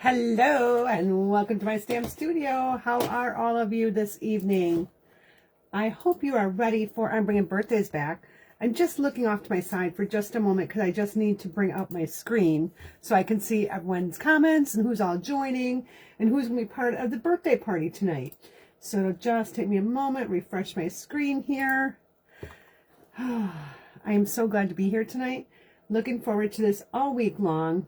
Hello and welcome to my stamp studio. How are all of you this evening? I hope you are ready for I'm bringing birthdays back. I'm just looking off to my side for just a moment because I just need to bring up my screen so I can see everyone's comments and who's all joining and who's going to be part of the birthday party tonight. So it'll just take me a moment, refresh my screen here. I am so glad to be here tonight. Looking forward to this all week long.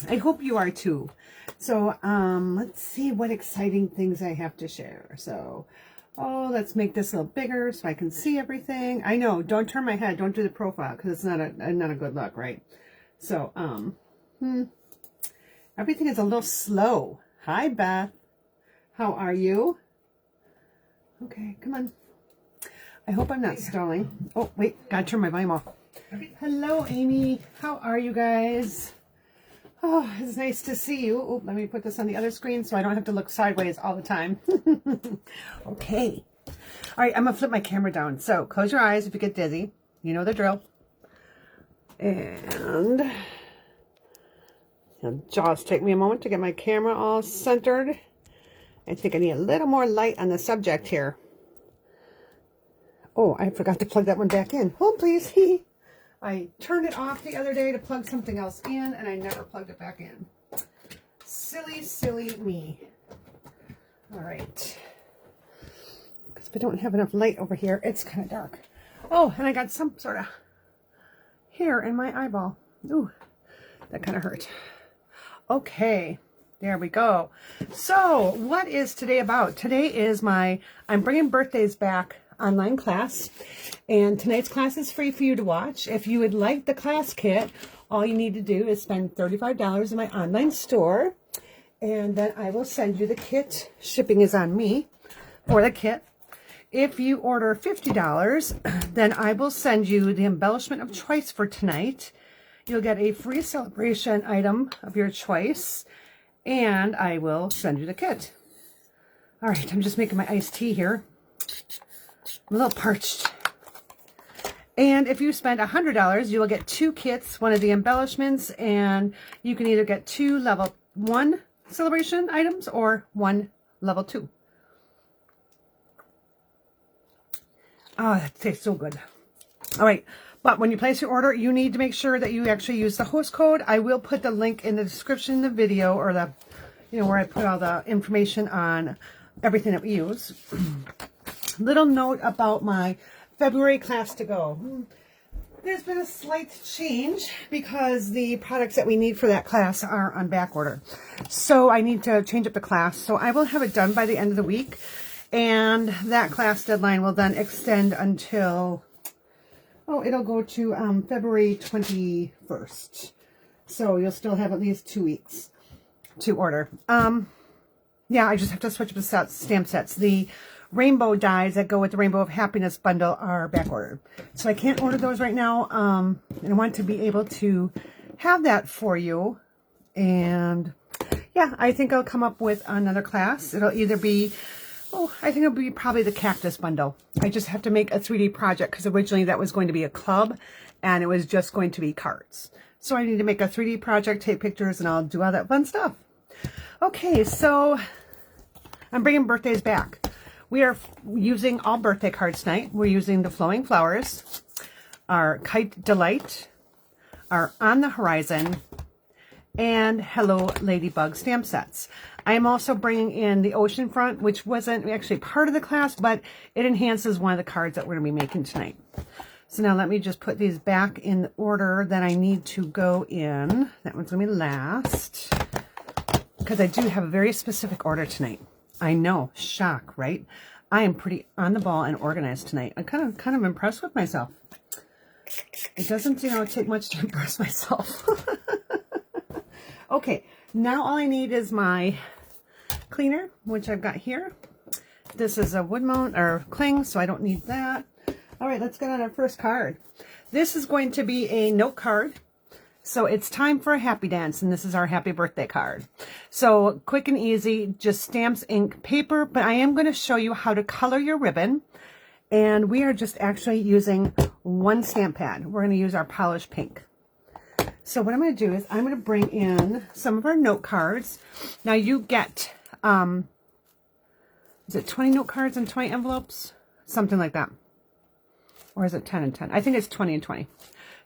I hope you are too. So let's see what exciting things I have to share. So, let's make this a little bigger so I can see everything. I know, don't turn my head, don't do the profile because it's not a good look, right? So, everything is a little slow. Hi, Beth. How are you? Okay, come on. I hope I'm not stalling. Oh, wait, gotta turn my volume off. Hello, Amy. How are you guys? Oh, it's nice to see you. Oh, let me put this on the other screen so I don't have to look sideways all the time. Okay. All right, I'm going to flip my camera down. So close your eyes if you get dizzy. You know the drill. And it'll just take me a moment to get my camera all centered. I think I need a little more light on the subject here. Oh, I forgot to plug that one back in. Hold, please. I turned it off the other day to plug something else in, and I never plugged it back in. Silly, silly me. All right. Because if I don't have enough light over here, it's kind of dark. Oh, and I got some sort of hair in my eyeball. Ooh, that kind of hurt. Okay, there we go. So, what is today about? Today is my I'm Bringing Birthdays Back online class, and tonight's class is free for you to watch. If you would like the class kit, all you need to do is spend $35 in my online store, and then I will send you the kit. Shipping is on me for the kit. If you order $50, then I will send you the embellishment of choice for tonight. You'll get a free celebration item of your choice, and I will send you the kit. All right, I'm just making my iced tea here. I'm a little parched. And if you spend $100, you will get 2 kits, one of the embellishments, and you can either get 2 level 1 celebration items or 1 level 2. Oh, that tastes so good. All right, but when you place your order, you need to make sure that you actually use the host code. I will put the link in the description of the video, or the, where I put all the information on everything that we use. Little note about my February class to go. There's been a slight change because the products that we need for that class are on back order. So I need to change up the class. So I will have it done by the end of the week. And that class deadline will then extend until, it'll go to February 21st. So you'll still have at least 2 weeks to order. Yeah, I just have to switch up the stamp sets. The rainbow dies that go with the Rainbow of Happiness bundle are back ordered. So I can't order those right now. And I want to be able to have that for you. And yeah, I think I'll come up with another class. It'll either be, I think it'll be probably the cactus bundle. I just have to make a 3D project because originally that was going to be a club and it was just going to be cards. So I need to make a 3D project, take pictures, and I'll do all that fun stuff. Okay, so I'm bringing birthdays back. We are using all birthday cards tonight. We're using the Flowing Flowers, our Kite Delight, our On the Horizon, and Hello Ladybug stamp sets. I am also bringing in the Oceanfront, which wasn't actually part of the class, but it enhances one of the cards that we're going to be making tonight. So now let me just put these back in the order that I need to go in. That one's going to be last, because I do have a very specific order tonight. I know, shock, right? I am pretty on the ball and organized tonight. I'm kind of impressed with myself. It doesn't, take much to impress myself. Okay, now all I need is my cleaner, which I've got here. This is a wood mount or cling, so I don't need that. All right, let's get on our first card. This is going to be a note card. So it's time for a happy dance, and this is our happy birthday card. So quick and easy, just stamps, ink, paper, but I am going to show you how to color your ribbon. And we are just actually using one stamp pad. We're going to use our polished pink. So what I'm going to do is I'm going to bring in some of our note cards. Now you get, is it 20 note cards and 20 envelopes? Something like that. Or is it 10 and 10? I think it's 20 and 20.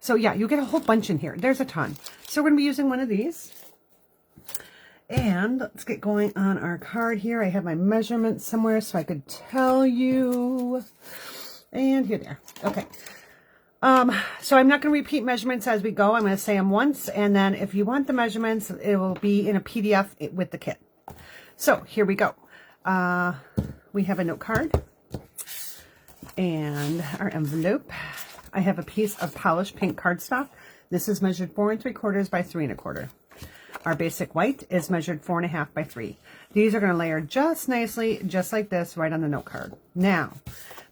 So yeah, you get a whole bunch in here. There's a ton. So we're going to be using one of these. And let's get going on our card here. I have my measurements somewhere so I could tell you. And here they are. Okay. So I'm not going to repeat measurements as we go. I'm going to say them once, and then if you want the measurements, it will be in a PDF with the kit. So here we go. We have a note card and our envelope. I have a piece of polished pink cardstock. This is measured 4 3/4 by 3 1/4. Our basic white is measured 4 1/2 by 3. These are going to layer just nicely, just like this, right on the note card. Now,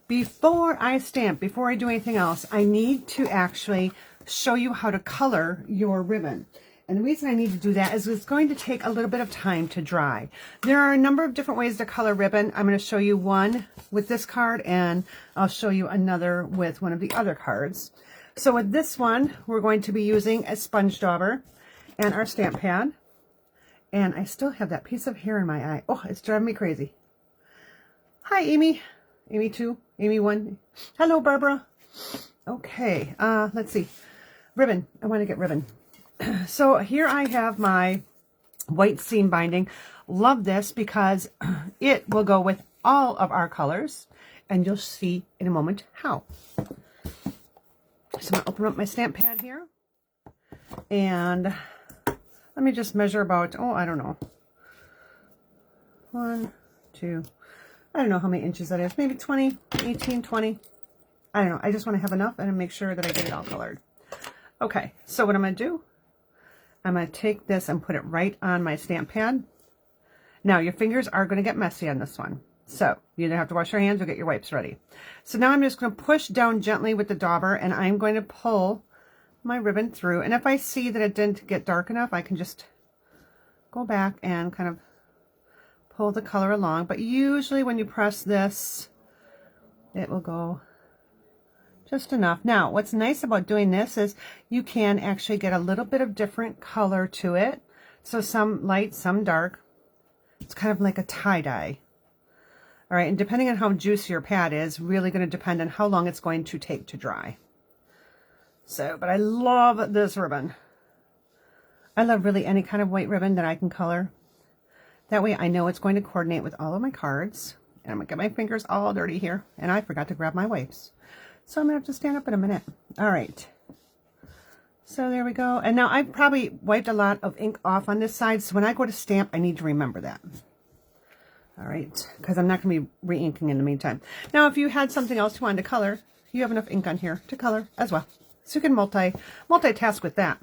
before I stamp, before I do anything else, I need to actually show you how to color your ribbon. And the reason I need to do that is it's going to take a little bit of time to dry. There are a number of different ways to color ribbon. I'm going to show you one with this card, and I'll show you another with one of the other cards. So with this one, we're going to be using a sponge dauber and our stamp pad. And I still have that piece of hair in my eye. Oh, it's driving me crazy. Hi, Amy. Amy 2, Amy 1. Hello, Barbara. Okay, let's see. Ribbon. I want to get ribbon. So here I have my white seam binding. Love this because it will go with all of our colors, and you'll see in a moment how. So I'm going to open up my stamp pad here, and let me just measure about, oh, I don't know, 1, 2, I don't know how many inches that is. Maybe 20, 18, 20. I don't know. I just want to have enough and make sure that I get it all colored. Okay, so what I'm going to do, I'm going to take this and put it right on my stamp pad. Now, your fingers are going to get messy on this one. So, you either have to wash your hands or get your wipes ready. So now I'm just going to push down gently with the dauber, and I'm going to pull my ribbon through. And if I see that it didn't get dark enough, I can just go back and kind of pull the color along. But usually when you press this, it will go just enough. Now, what's nice about doing this is you can actually get a little bit of different color to it. So some light, some dark. It's kind of like a tie-dye. All right, and depending on how juicy your pad is, really going to depend on how long it's going to take to dry. So, but I love this ribbon. I love really any kind of white ribbon that I can color. That way I know it's going to coordinate with all of my cards. And I'm going to get my fingers all dirty here. And I forgot to grab my wipes. So I'm going to have to stand up in a minute. All right. So there we go. And now I've probably wiped a lot of ink off on this side. So when I go to stamp, I need to remember that. All right. Because I'm not going to be re-inking in the meantime. Now, if you had something else you wanted to color, you have enough ink on here to color as well. So you can multitask with that.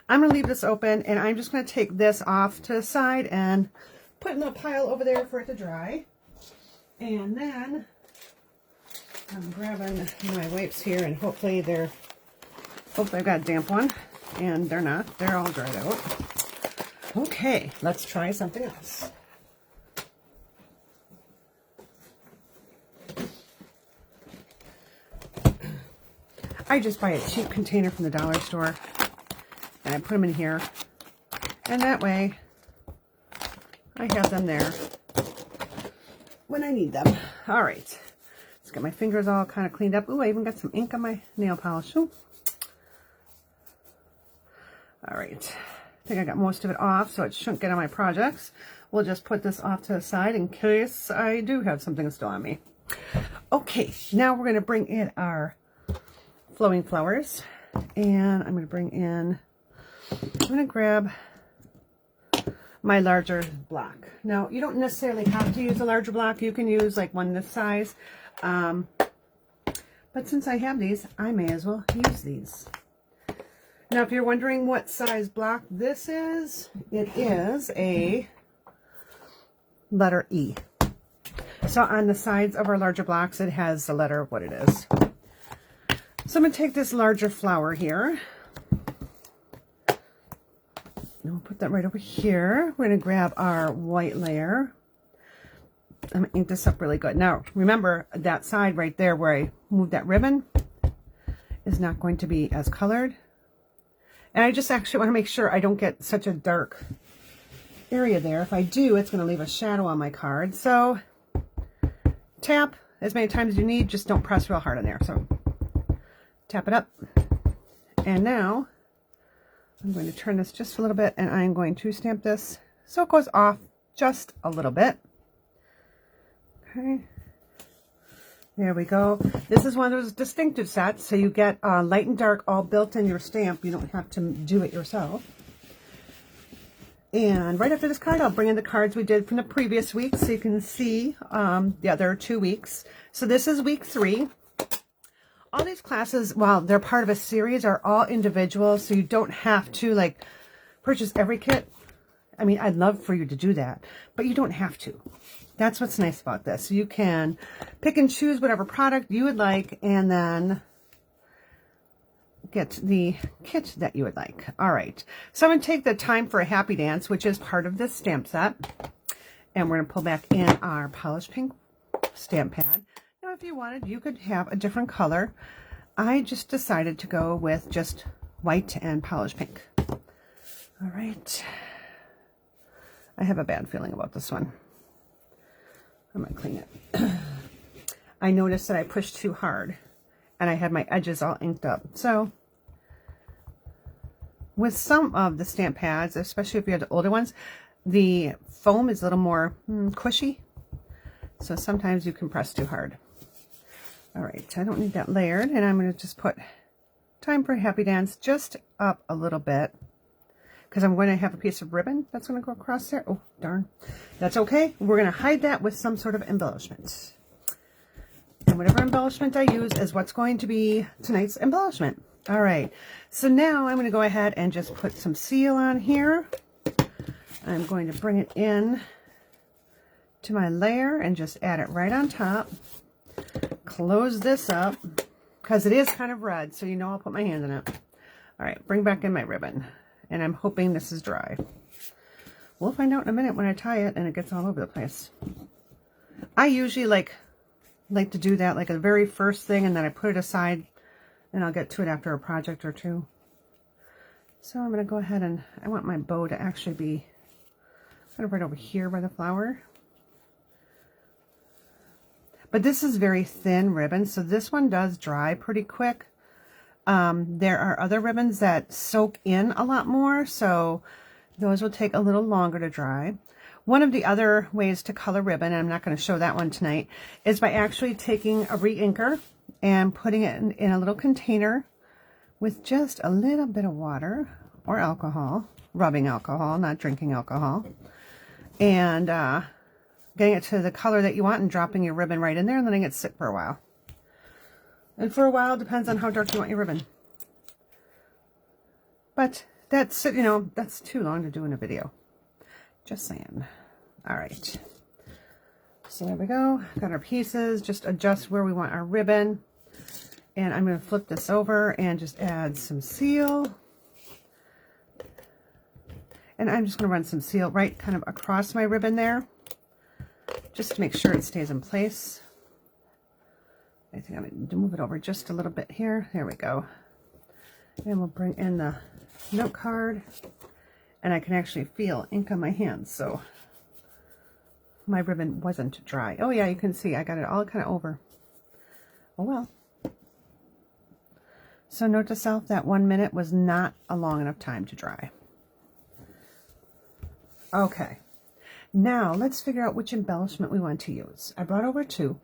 I'm going to leave this open, and I'm just going to take this off to the side and put it in a pile over there for it to dry. And then I'm grabbing my wipes here, and hopefully I've got a damp one, and they're not. They're all dried out. Okay, let's try something else. I just buy a cheap container from the dollar store, and I put them in here, and that way I have them there when I need them. All right, let's get my fingers all kind of cleaned up. Ooh, I even got some ink on my nail polish. Ooh. All right, I think I got most of it off, so it shouldn't get on my projects. We'll just put this off to the side in case I do have something still on me. Okay, now we're going to bring in our flowing flowers, and I'm going to grab my larger block. Now, you don't necessarily have to use a larger block. You can use like one this size. But since I have these, I may as well use these. Now, if you're wondering what size block this is, it is a letter E. So on the sides of our larger blocks, it has the letter of what it is. So I'm going to take this larger flower here. And we'll put that right over here. We're going to grab our white layer. I'm going to ink this up really good. Now, remember that side right there where I moved that ribbon is not going to be as colored And I just actually want to make sure I don't get such a dark area there. If I do, it's going to leave a shadow on my card. So tap as many times as you need, just don't press real hard on there. So tap it up. And now I'm going to turn this just a little bit, and I'm going to stamp this so it goes off just a little bit. Okay. There we go. This is one of those distinctive sets, so you get light and dark all built in your stamp. You don't have to do it yourself. And right after this card, I'll bring in the cards we did from the previous week so you can see the other 2 weeks. So this is week 3. All these classes, while they're part of a series, are all individual, so you don't have to like purchase every kit. I mean, I'd love for you to do that, but you don't have to. That's what's nice about this. You can pick and choose whatever product you would like and then get the kit that you would like. All right. So I'm going to take the Time for a Happy Dance, which is part of this stamp set. And we're going to pull back in our polished pink stamp pad. Now, if you wanted, you could have a different color. I just decided to go with just white and polished pink. All right. I have a bad feeling about this one. I'm going to clean it. I noticed that I pushed too hard and I had my edges all inked up. So with some of the stamp pads, especially if you have the older ones, the foam is a little more cushy. So sometimes you can press too hard. All right, I don't need that layered, and I'm going to just put Time for a Happy Dance just up a little bit because I'm going to have a piece of ribbon that's going to go across there. Oh, darn. That's okay. We're going to hide that with some sort of embellishment. And whatever embellishment I use is what's going to be tonight's embellishment. All right, so now I'm going to go ahead and just put some seal on here. I'm going to bring it in to my layer and just add it right on top. Close this up because it is kind of red, so you know I'll put my hand in it. All right, bring back in my ribbon, and I'm hoping this is dry. We'll find out in a minute when I tie it and it gets all over the place. I usually like to do that like a very first thing, and then I put it aside and I'll get to it after a project or two. So I'm going to go ahead and I want my bow to actually be kind of right over here by the flower. But this is very thin ribbon, so this one does dry pretty quick. There are other ribbons that soak in a lot more, so those will take a little longer to dry. One of the other ways to color ribbon, and I'm not going to show that one tonight, is by actually taking a re-inker and putting it in a little container with just a little bit of water or alcohol, rubbing alcohol, not drinking alcohol, and getting it to the color that you want and dropping your ribbon right in there and letting it sit for a while. And for a while depends on how dark you want your ribbon. But that's, you know, that's too long to do in a video. Just saying. All right. So there we go. Got our pieces. Just adjust where we want our ribbon. And I'm going to flip this over and just add some seal. And I'm just going to run some seal right kind of across my ribbon there, just to make sure it stays in place. I think I'm going to move it over just a little bit here. There we go. And we'll bring in the note card. And I can actually feel ink on my hands, so my ribbon wasn't dry. Oh yeah, you can see I got it all kind of over. Oh well. So note to self that 1 minute was not a long enough time to dry. Okay. Now, let's figure out which embellishment we want to use. I brought over 2.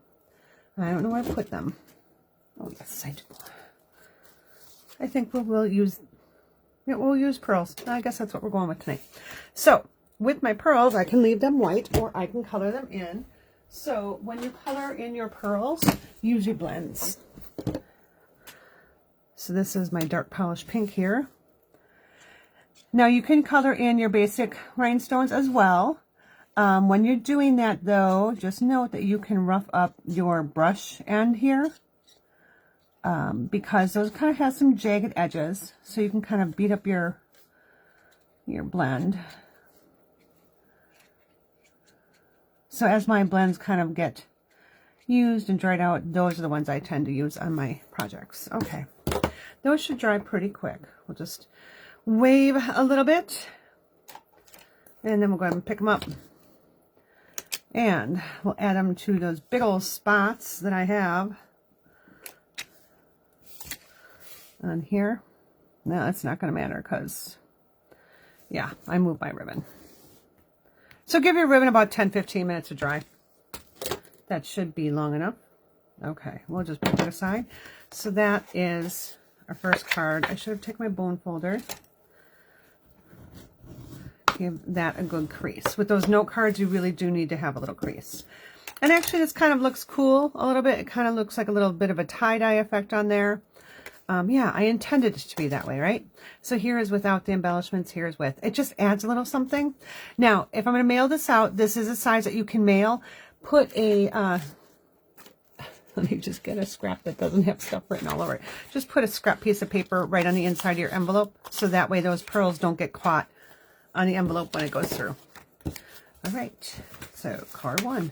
I don't know where I put them. Oh, yes, I do. I think we'll use pearls. I guess that's what we're going with tonight. So, with my pearls, I can leave them white or I can color them in. So, when you color in your pearls, use your blends. So, this is my dark polished pink here. Now, you can color in your basic rhinestones as well. When you're doing that, though, just note that you can rough up your brush end here because those kind of have some jagged edges, so you can kind of beat up your blend. So as my blends kind of get used and dried out, those are the ones I tend to use on my projects. Okay, those should dry pretty quick. wave a little bit. And then we'll go ahead and pick them up. And we'll add them to those big old spots that I have on here. No, that's not going to matter because, yeah, I moved my ribbon. So give your ribbon about 10-15 minutes to dry. That should be long enough. Okay, we'll just put that aside. So that is our first card. I should have taken my bone folder. Give that a good crease. With those note cards, you really do need to have a little crease. And actually, this kind of looks cool a little bit. It kind of looks like a little bit of a tie-dye effect on there. Yeah, I intended it to be that way, right? So here is without the embellishments, here's with. It just adds a little something. Now, if I'm going to mail this out, this is a size that you can mail. Put a, let me just get a scrap that doesn't have stuff written all over it. Just put a scrap piece of paper right on the inside of your envelope, so that way those pearls don't get caught on the envelope when it goes through. All right, so card 1.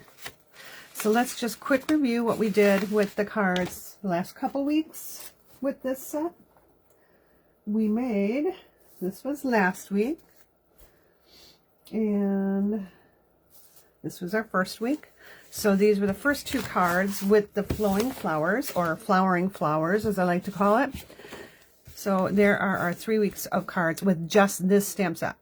So let's just quick review what we did with the cards the last couple weeks with this set. We made, this was last week, and this was our first week. So these were the first 2 cards with the flowing flowers, or flowering flowers as I like to call it. So there are our 3 weeks of cards with just this stamp set.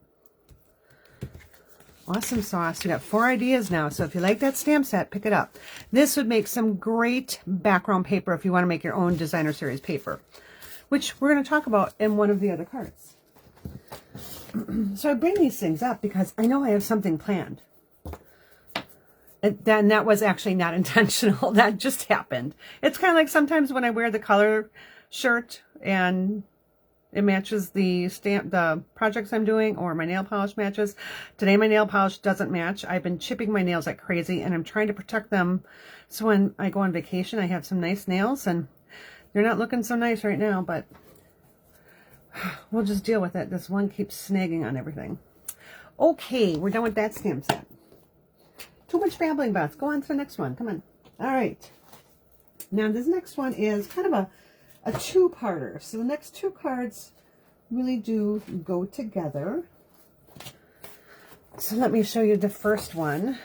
Awesome sauce. We got 4 ideas now. So if you like that stamp set, pick it up. This would make some great background paper if you want to make your own designer series paper, which we're going to talk about in one of the other cards. So I bring these things up because I know I have something planned. And then that was actually not intentional. That just happened. It's kind of like sometimes when I wear the color shirt and it matches the projects I'm doing, or my nail polish matches. Today my nail polish doesn't match. I've been chipping my nails like crazy, and I'm trying to protect them so when I go on vacation I have some nice nails, and they're not looking so nice right now, but we'll just deal with it. This one keeps snagging on everything. Okay, we're done with that stamp set. Too much babbling, Beth. Go on to the next one. Come on. All right. Now this next one is kind of a 2-parter. So the next 2 cards really do go together. So let me show you the first one.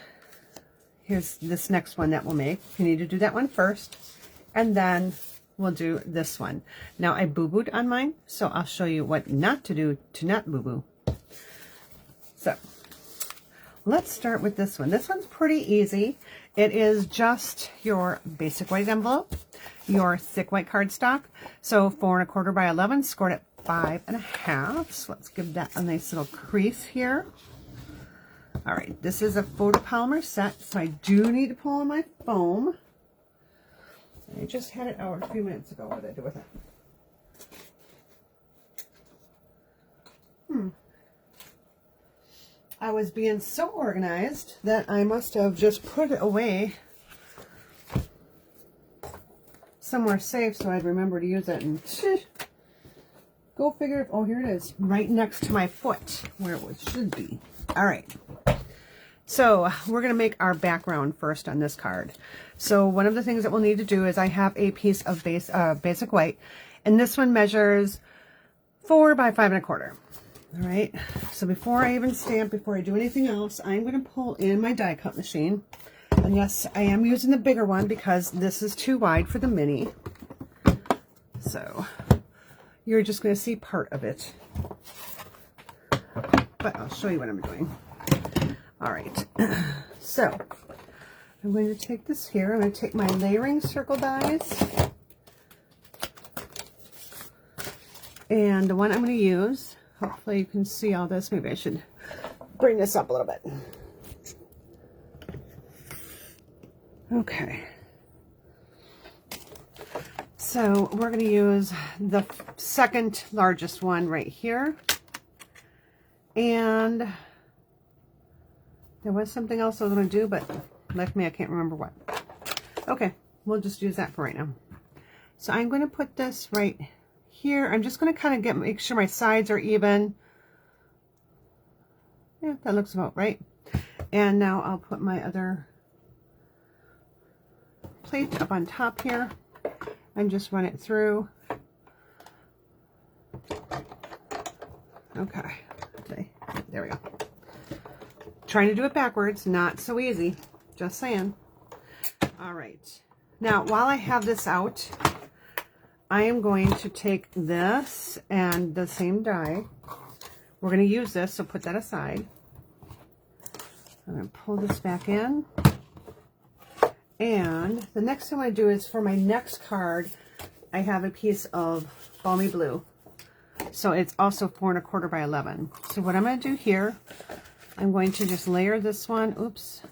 Here's this next one that we'll make. You need to do that one first, and then we'll do this one. Now I boo-booed on mine, so I'll show you what not to do to not boo-boo. So let's start with this one. This one's pretty easy. It is just your basic white envelope, your thick white cardstock. So 4 1/4 by 11, scored at 5 1/2. So let's give that a nice little crease here. All right, this is a photopolymer set, so I do need to pull on my foam. I just had it out a few minutes ago. What did I do with it? I was being so organized that I must have just put it away somewhere safe so I'd remember to use it. And go figure. Oh, here it is, right next to my foot where it should be. All right. So we're going to make our background first on this card. So one of the things that we'll need to do is I have a piece of basic white, and this one measures 4 by 5 1/4. All right, so before I even stamp, before I do anything else, I'm going to pull in my die cut machine. And yes, I am using the bigger one because this is too wide for the mini. So you're just going to see part of it. But I'll show you what I'm doing. All right, so I'm going to take this here. I'm going to take my layering circle dies. And the one I'm going to use, hopefully you can see all this. Maybe I should bring this up a little bit. Okay. So we're going to use the second largest one right here. And there was something else I was going to do, but left me, I can't remember what. Okay, we'll just use that for right now. So I'm going to put this right here. I'm just going to kind of make sure my sides are even. Yeah, that looks about right. And now I'll put my other plate up on top here and just run it through. Okay. There we go. Trying to do it backwards, not so easy. Just saying. All right. Now, while I have this out, I am going to take this and the same die. We're going to use this, so put that aside. I'm going to pull this back in. And the next thing I'm going to do is for my next card, I have a piece of Balmy Blue. So it's also 4 1/4 by 11. So what I'm going to do here, I'm going to just layer this one. Oops.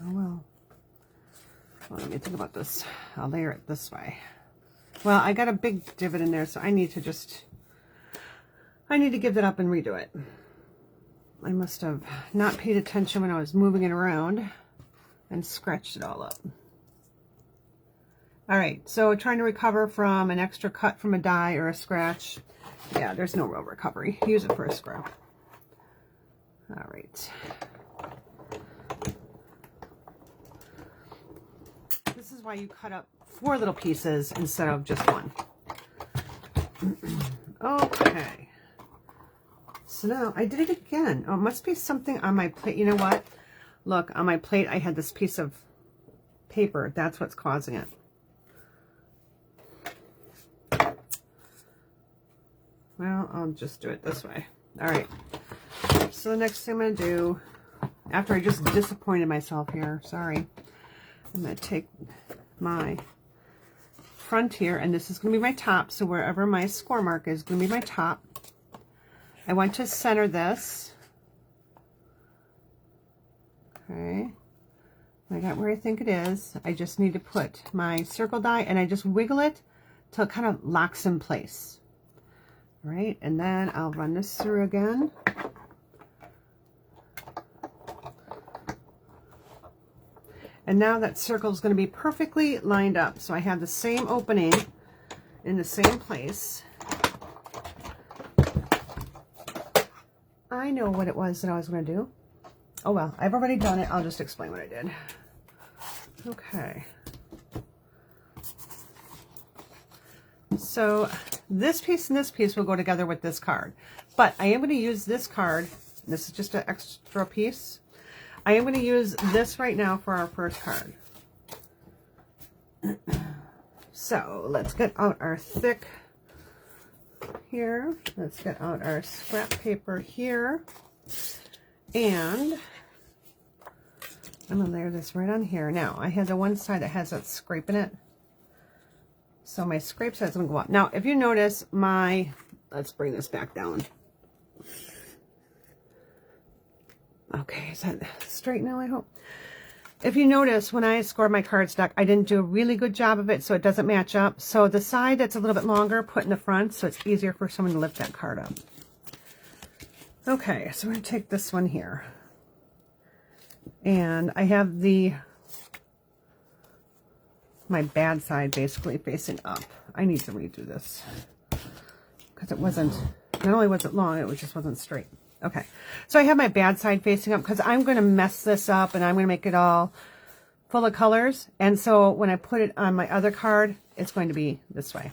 Oh, well. Let me think about this. I'll layer it this way. Well, I got a big divot in there, so I need to give that up and redo it. I must have not paid attention when I was moving it around and scratched it all up. All right, so trying to recover from an extra cut from a die or a scratch. Yeah, there's no real recovery. Use it for a scrub. All right. This is why you cut up 4 little pieces instead of just one. Okay. So now I did it again. Oh, it must be something on my plate. You know what? Look, on my plate I had this piece of paper. That's what's causing it. Well, I'll just do it this way. All right. So the next thing I'm going to do, after I just disappointed myself here, sorry, I'm going to take my front here, and this is going to be my top. So wherever my score mark is going to be my top. I want to center this. Okay. I got where I think it is. I just need to put my circle die, and I just wiggle it till it kind of locks in place. All right, and then I'll run this through again. And now that circle is going to be perfectly lined up. So I have the same opening in the same place. I know what it was that I was going to do. Oh well, I've already done it. I'll just explain what I did. Okay. So this piece and this piece will go together with this card. But I am going to use this card. This is just an extra piece. I am going to use this right now for our first card. So let's get out our thick here. Let's get out our scrap paper here. And I'm going to layer this right on here. Now, I have the one side that has that scrape in it. So my scrape side's going to go up. Now, if you notice let's bring this back down. Okay, is that straight now, I hope? If you notice, when I scored my cardstock, I didn't do a really good job of it, so it doesn't match up. So the side that's a little bit longer, put in the front, so it's easier for someone to lift that card up. Okay, so we're going to take this one here. And I have my bad side basically facing up. I need to redo this because it wasn't, not only was it long, it just wasn't straight. Okay, so I have my bad side facing up because I'm going to mess this up and I'm going to make it all full of colors. And so when I put it on my other card, it's going to be this way.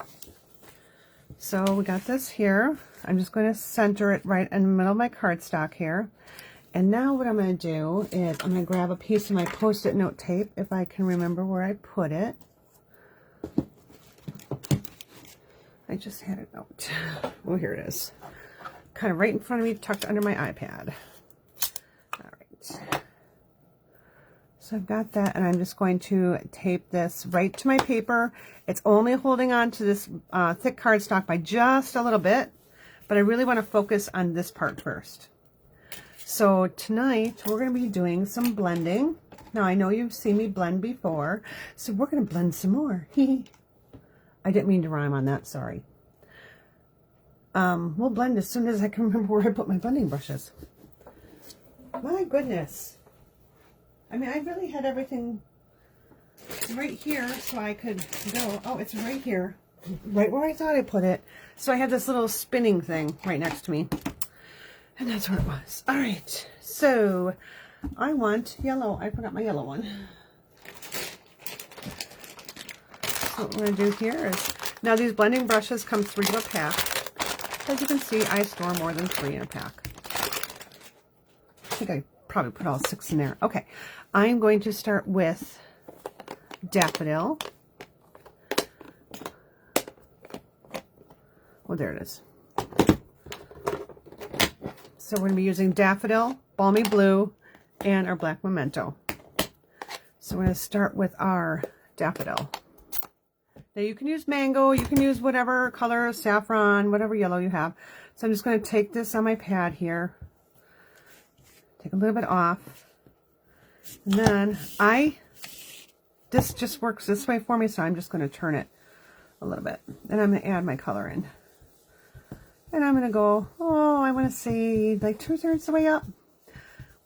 So we got this here. I'm just going to center it right in the middle of my cardstock here. And now what I'm going to do is I'm going to grab a piece of my Post-it note tape, if I can remember where I put it. I just had it out. Oh, here it is. Kind of right in front of me, tucked under my iPad. All right. So I've got that, and I'm just going to tape this right to my paper. It's only holding on to this thick cardstock by just a little bit, but I really want to focus on this part first. So tonight, we're going to be doing some blending. Now, I know you've seen me blend before, so we're going to blend some more. I didn't mean to rhyme on that, sorry. We'll blend as soon as I can remember where I put my blending brushes. My goodness. I mean, I really had everything right here so I could go. Oh, it's right here. Right where I thought I put it. So I have this little spinning thing right next to me. And that's where it was. All right. So I want yellow. I forgot my yellow one. So what we're going to do here is Now these blending brushes come 3 to a pack. As you can see, I store more than 3 in a pack. I think I probably put all 6 in there. Okay, I'm going to start with Daffodil. Oh, there it is. So we're going to be using Daffodil, Balmy Blue, and our Black Memento. So we're going to start with our Daffodil. Now you can use Mango, you can use whatever color, saffron, whatever yellow you have. So I'm just going to take this on my pad here, take a little bit off, and then this just works this way for me, so I'm just going to turn it a little bit. And I'm going to add my color in. And I'm going to go, oh, I want to say like 2/3 the way up,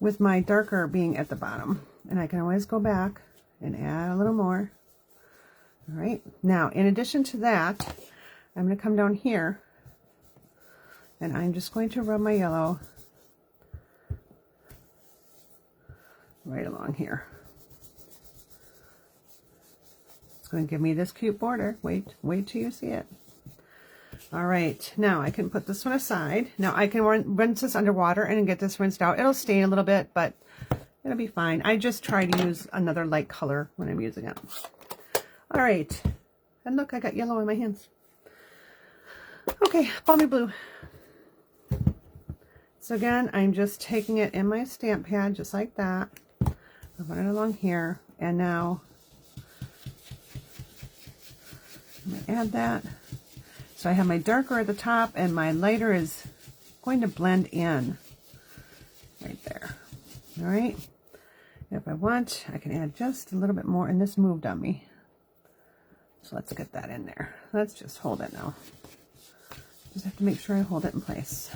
with my darker being at the bottom. And I can always go back and add a little more. All right, now in addition to that, I'm going to come down here and I'm just going to rub my yellow right along here. It's going to give me this cute border. Wait till you see it. All right, now I can put this one aside. Now I can rinse this underwater and get this rinsed out. It'll stain a little bit, but it'll be fine. I just try to use another light color when I'm using it. All right, and look, I got yellow in my hands. Okay, Balmy Blue. So again, I'm just taking it in my stamp pad, just like that. I put it along here, and now I'm gonna add that. So I have my darker at the top, and my lighter is going to blend in right there. All right. If I want, I can add just a little bit more, and this moved on me. So let's get that in there. Let's just hold it now. Just have to make sure I hold it in place.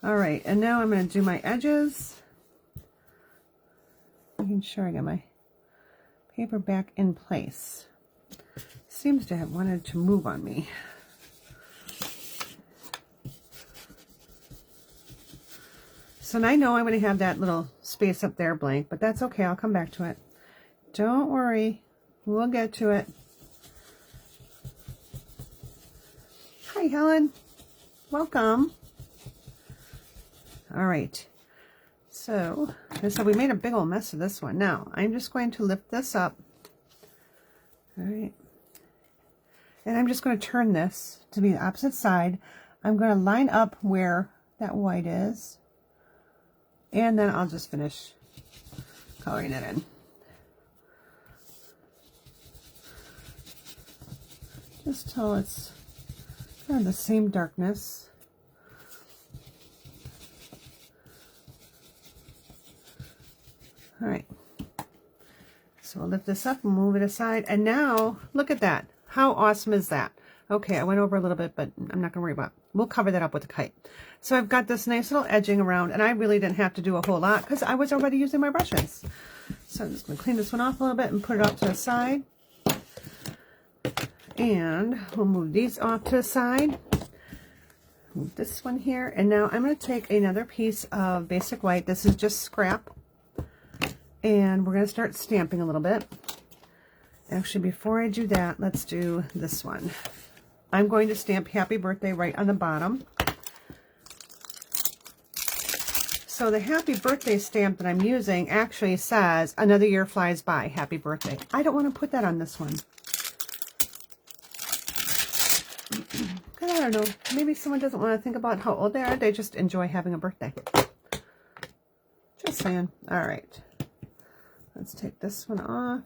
All right, and now I'm going to do my edges. Making sure I got my paper back in place. Seems to have wanted to move on me. So now I know I'm going to have that little space up there blank, but that's okay. I'll come back to it. Don't worry. We'll get to it. Hi, Helen. Welcome. All right. So we made a big old mess of this one. Now, I'm just going to lift this up. All right. And I'm just going to turn this to be the opposite side. I'm going to line up where that white is. And then I'll just finish coloring it in. Just till it's kind of the same darkness. All right. So we'll lift this up and move it aside. And now, look at that. How awesome is that? Okay, I went over a little bit, but I'm not going to worry about it. We'll cover that up with a kite. So I've got this nice little edging around, and I really didn't have to do a whole lot because I was already using my brushes. So I'm just going to clean this one off a little bit and put it off to the side. And we'll move these off to the side. Move this one here. And now I'm going to take another piece of basic white. This is just scrap. And we're going to start stamping a little bit. Actually, before I do that, let's do this one. I'm going to stamp Happy Birthday right on the bottom. So the Happy Birthday stamp that I'm using actually says, "Another year flies by, happy birthday." I don't want to put that on this one. I don't know. Maybe someone doesn't want to think about how old they are. They just enjoy having a birthday. Just saying. All right. Let's take this one off.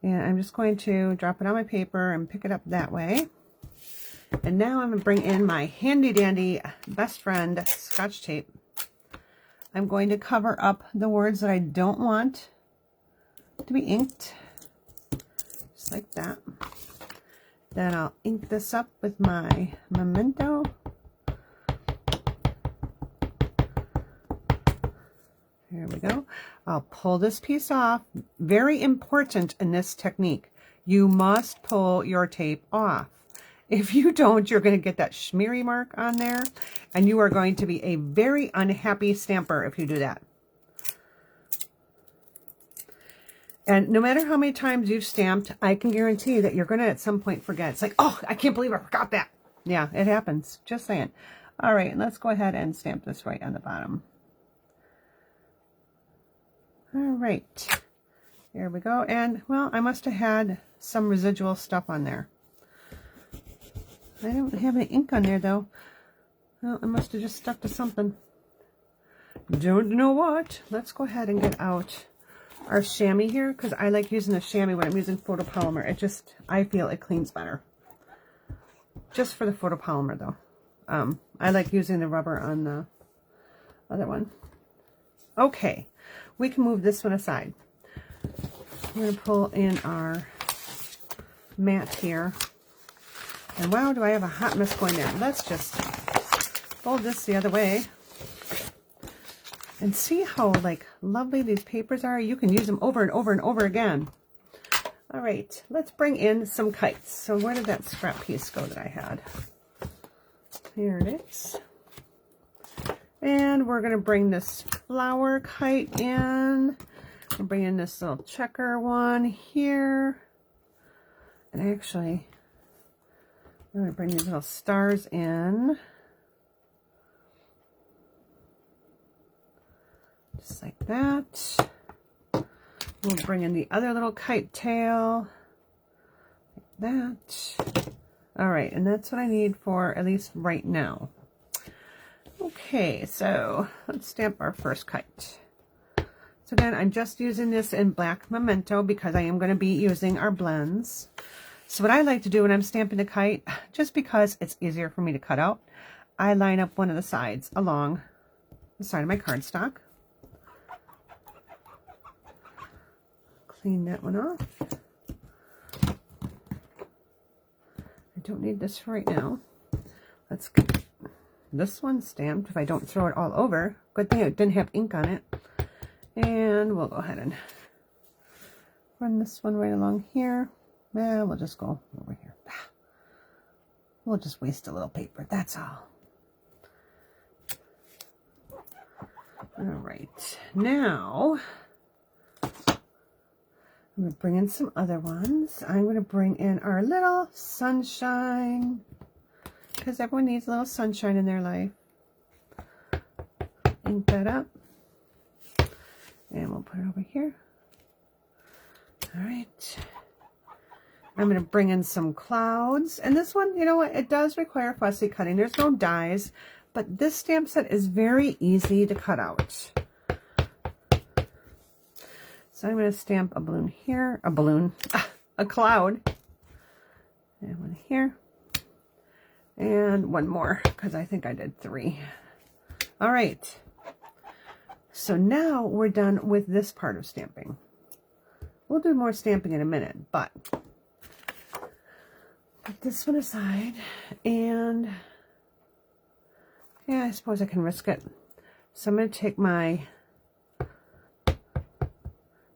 And I'm just going to drop it on my paper and pick it up that way. And now I'm going to bring in my handy dandy best friend Scotch tape. I'm going to cover up the words that I don't want to be inked. Just like that. Then I'll ink this up with my Memento. Here we go. I'll pull this piece off. Very important in this technique. You must pull your tape off. If you don't, you're going to get that smeary mark on there, and you are going to be a very unhappy stamper if you do that. And no matter how many times you've stamped, I can guarantee that you're going to at some point forget. It's like, oh, I can't believe I forgot that. Yeah, it happens. Just saying. All right, let's go ahead and stamp this right on the bottom. All right. There we go. And, well, I must have had some residual stuff on there. I don't have any ink on there, though. Well, I must have just stuck to something. Don't know what. Let's go ahead and get out our chamois here, because I like using the chamois when I'm using photopolymer. It just, I feel it cleans better. Just for the photopolymer, though. I like using the rubber on the other one. Okay, we can move this one aside. I'm going to pull in our mat here. And wow, do I have a hot mess going there. Let's just fold this the other way. And see how like lovely these papers are. You can use them over and over and over again. All right, let's bring in some kites. So where did that scrap piece go that I had? Here it is. And we're going to bring this flower kite in. We'll bring in this little checker one here. And actually, I'm going to bring these little stars in. Just like that. We'll bring in the other little kite tail. Like that. All right, and that's what I need for at least right now. Okay, so let's stamp our first kite. So again, I'm just using this in black memento because I am going to be using our blends. So what I like to do when I'm stamping a kite, just because it's easier for me to cut out, I line up one of the sides along the side of my cardstock. Clean that one off. I don't need this right now. Let's get this one stamped if I don't throw it all over. Good thing it didn't have ink on it. And we'll go ahead and run this one right along here. We'll just go over here. We'll just waste a little paper, that's all. All right, now I'm going to bring in some other ones. I'm going to bring in our little sunshine, because everyone needs a little sunshine in their life. Ink that up. And we'll put it over here. All right. I'm going to bring in some clouds. And this one, you know what? It does require fussy cutting. There's no dies, but this stamp set is very easy to cut out. So I'm going to stamp a balloon here, a cloud, and one here, and one more, because I think I did 3. All right. So now we're done with this part of stamping. We'll do more stamping in a minute, but put this one aside, and yeah, I suppose I can risk it. So I'm going to take my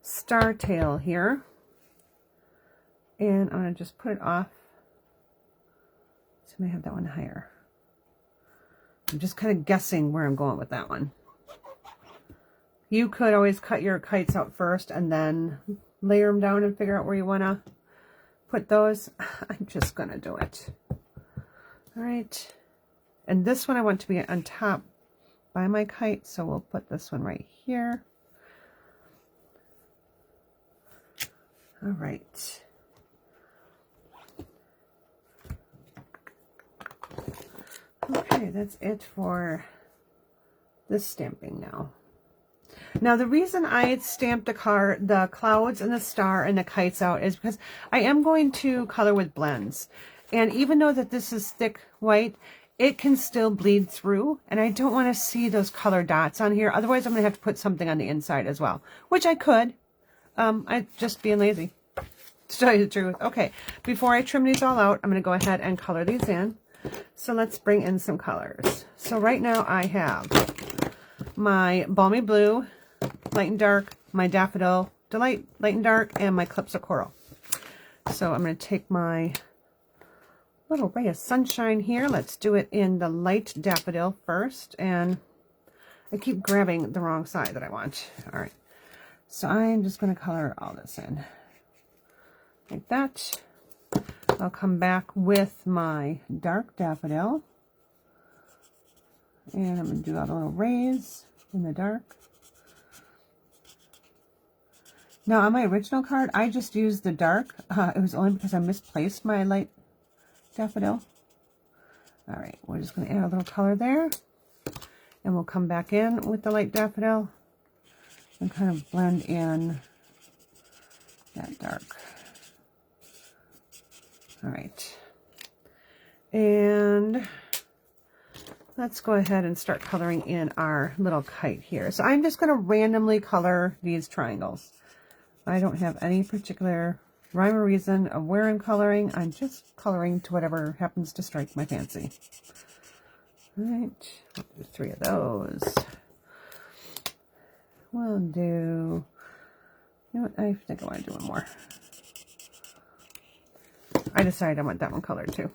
star tail here, and I'm going to just put it off. So I may have that one higher. I'm just kind of guessing where I'm going with that one. You could always cut your kites out first and then layer them down and figure out where you want to put those. I'm just going to do it. All right. And this one I want to be on top by my kite, so we'll put this one right here. All right. Okay, that's it for this stamping now. Now, the reason I stamped the clouds and the star and the kites out is because I am going to color with blends. And even though that this is thick white, it can still bleed through. And I don't want to see those color dots on here. Otherwise, I'm going to have to put something on the inside as well, which I could. I'm just being lazy, to tell you the truth. Okay, before I trim these all out, I'm going to go ahead and color these in. So let's bring in some colors. So right now I have my Balmy Blue, Light and Dark, my Daffodil Delight, Light and Dark, and my Calypso Coral. So I'm going to take my little ray of sunshine here. Let's do it in the light daffodil first. And I keep grabbing the wrong side that I want. All right. So I'm just going to color all this in like that. I'll come back with my dark daffodil. And I'm going to do all the little rays in the dark. Now on my original card, I just used the dark. It was only because I misplaced my light daffodil. All right, we're just going to add a little color there. And we'll come back in with the light daffodil and kind of blend in that dark. All right. And let's go ahead and start coloring in our little kite here. So I'm just going to randomly color these triangles. I don't have any particular rhyme or reason of where I'm coloring. I'm just coloring to whatever happens to strike my fancy. All right, I'll do 3 of those. We'll do, you know what, I think I want to do one more. I decided I want that one colored too.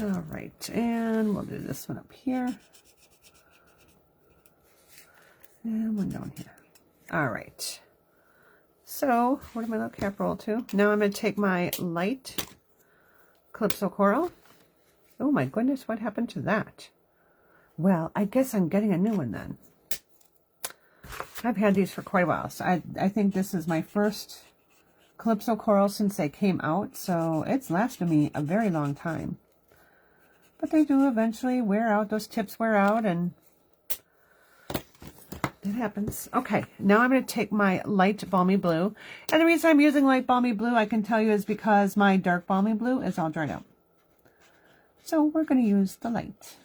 All right, and we'll do this one up here. And one down here. All right. So, where did my little cap roll to? Now I'm going to take my light Calypso coral. Oh my goodness, what happened to that? Well, I guess I'm getting a new one then. I've had these for quite a while. So I think this is my first Calypso coral since they came out. So it's lasted me a very long time. But they do eventually wear out. Those tips wear out and it happens. Okay, now I'm going to take my light balmy blue. And the reason I'm using light balmy blue, I can tell you, is because my dark balmy blue is all dried out. So we're going to use the light.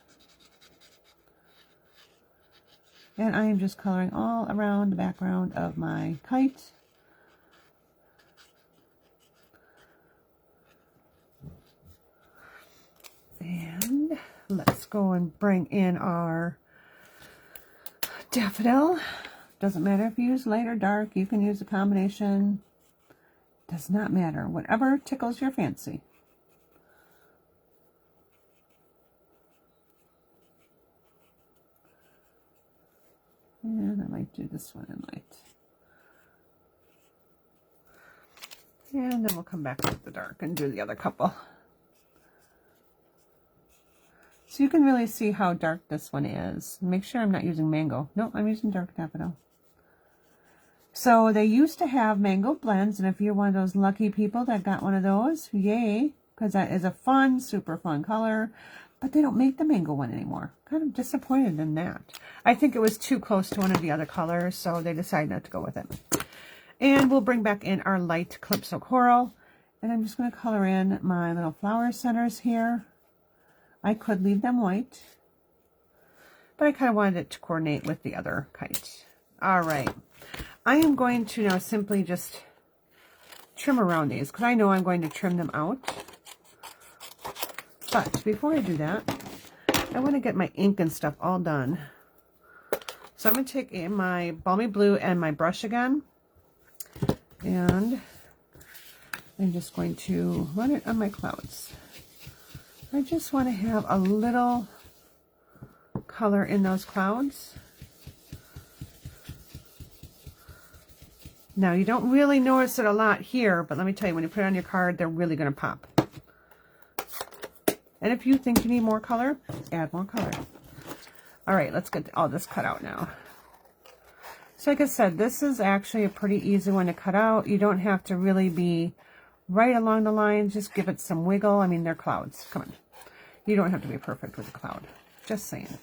And I am just coloring all around the background of my kite. And let's go and bring in our daffodil. Doesn't matter if you use light or dark. You can use a combination. Does not matter. Whatever tickles your fancy. And I might do this one in light. And then we'll come back with the dark and do the other couple. So you can really see how dark this one is. Make sure I'm not using mango. No, I'm using dark daffodil. So they used to have mango blends, and if you're one of those lucky people that got one of those, yay, because that is a fun, super fun color. But they don't make the mango one anymore. Kind of disappointed in that. I think it was too close to one of the other colors, so they decided not to go with it. And we'll bring back in our light Calypso coral. And I'm just going to color in my little flower centers here. I could leave them white, but I kind of wanted it to coordinate with the other kite. All right. I am going to now simply just trim around these because I know I'm going to trim them out. But before I do that, I want to get my ink and stuff all done. So I'm going to take in my balmy blue and my brush again. And I'm just going to run it on my clouds. I just want to have a little color in those clouds. Now, you don't really notice it a lot here, but let me tell you, when you put it on your card, they're really going to pop. And if you think you need more color, add more color. All right, let's get all this cut out now. So like I said, this is actually a pretty easy one to cut out. You don't have to really be right along the line. Just give it some wiggle. I mean, they're clouds. Come on. You don't have to be perfect with a cloud. Just saying.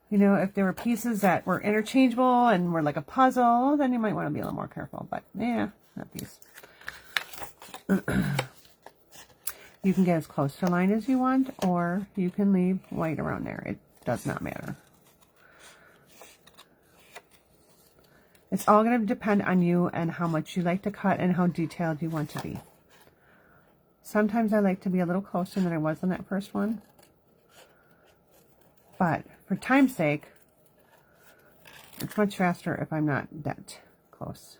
You know, if there were pieces that were interchangeable and were like a puzzle, then you might want to be a little more careful. But yeah, not these. You can get as close to a line as you want, or you can leave white around there. It does not matter. It's all going to depend on you and how much you like to cut and how detailed you want to be. Sometimes I like to be a little closer than I was on that first one. But for time's sake, it's much faster if I'm not that close.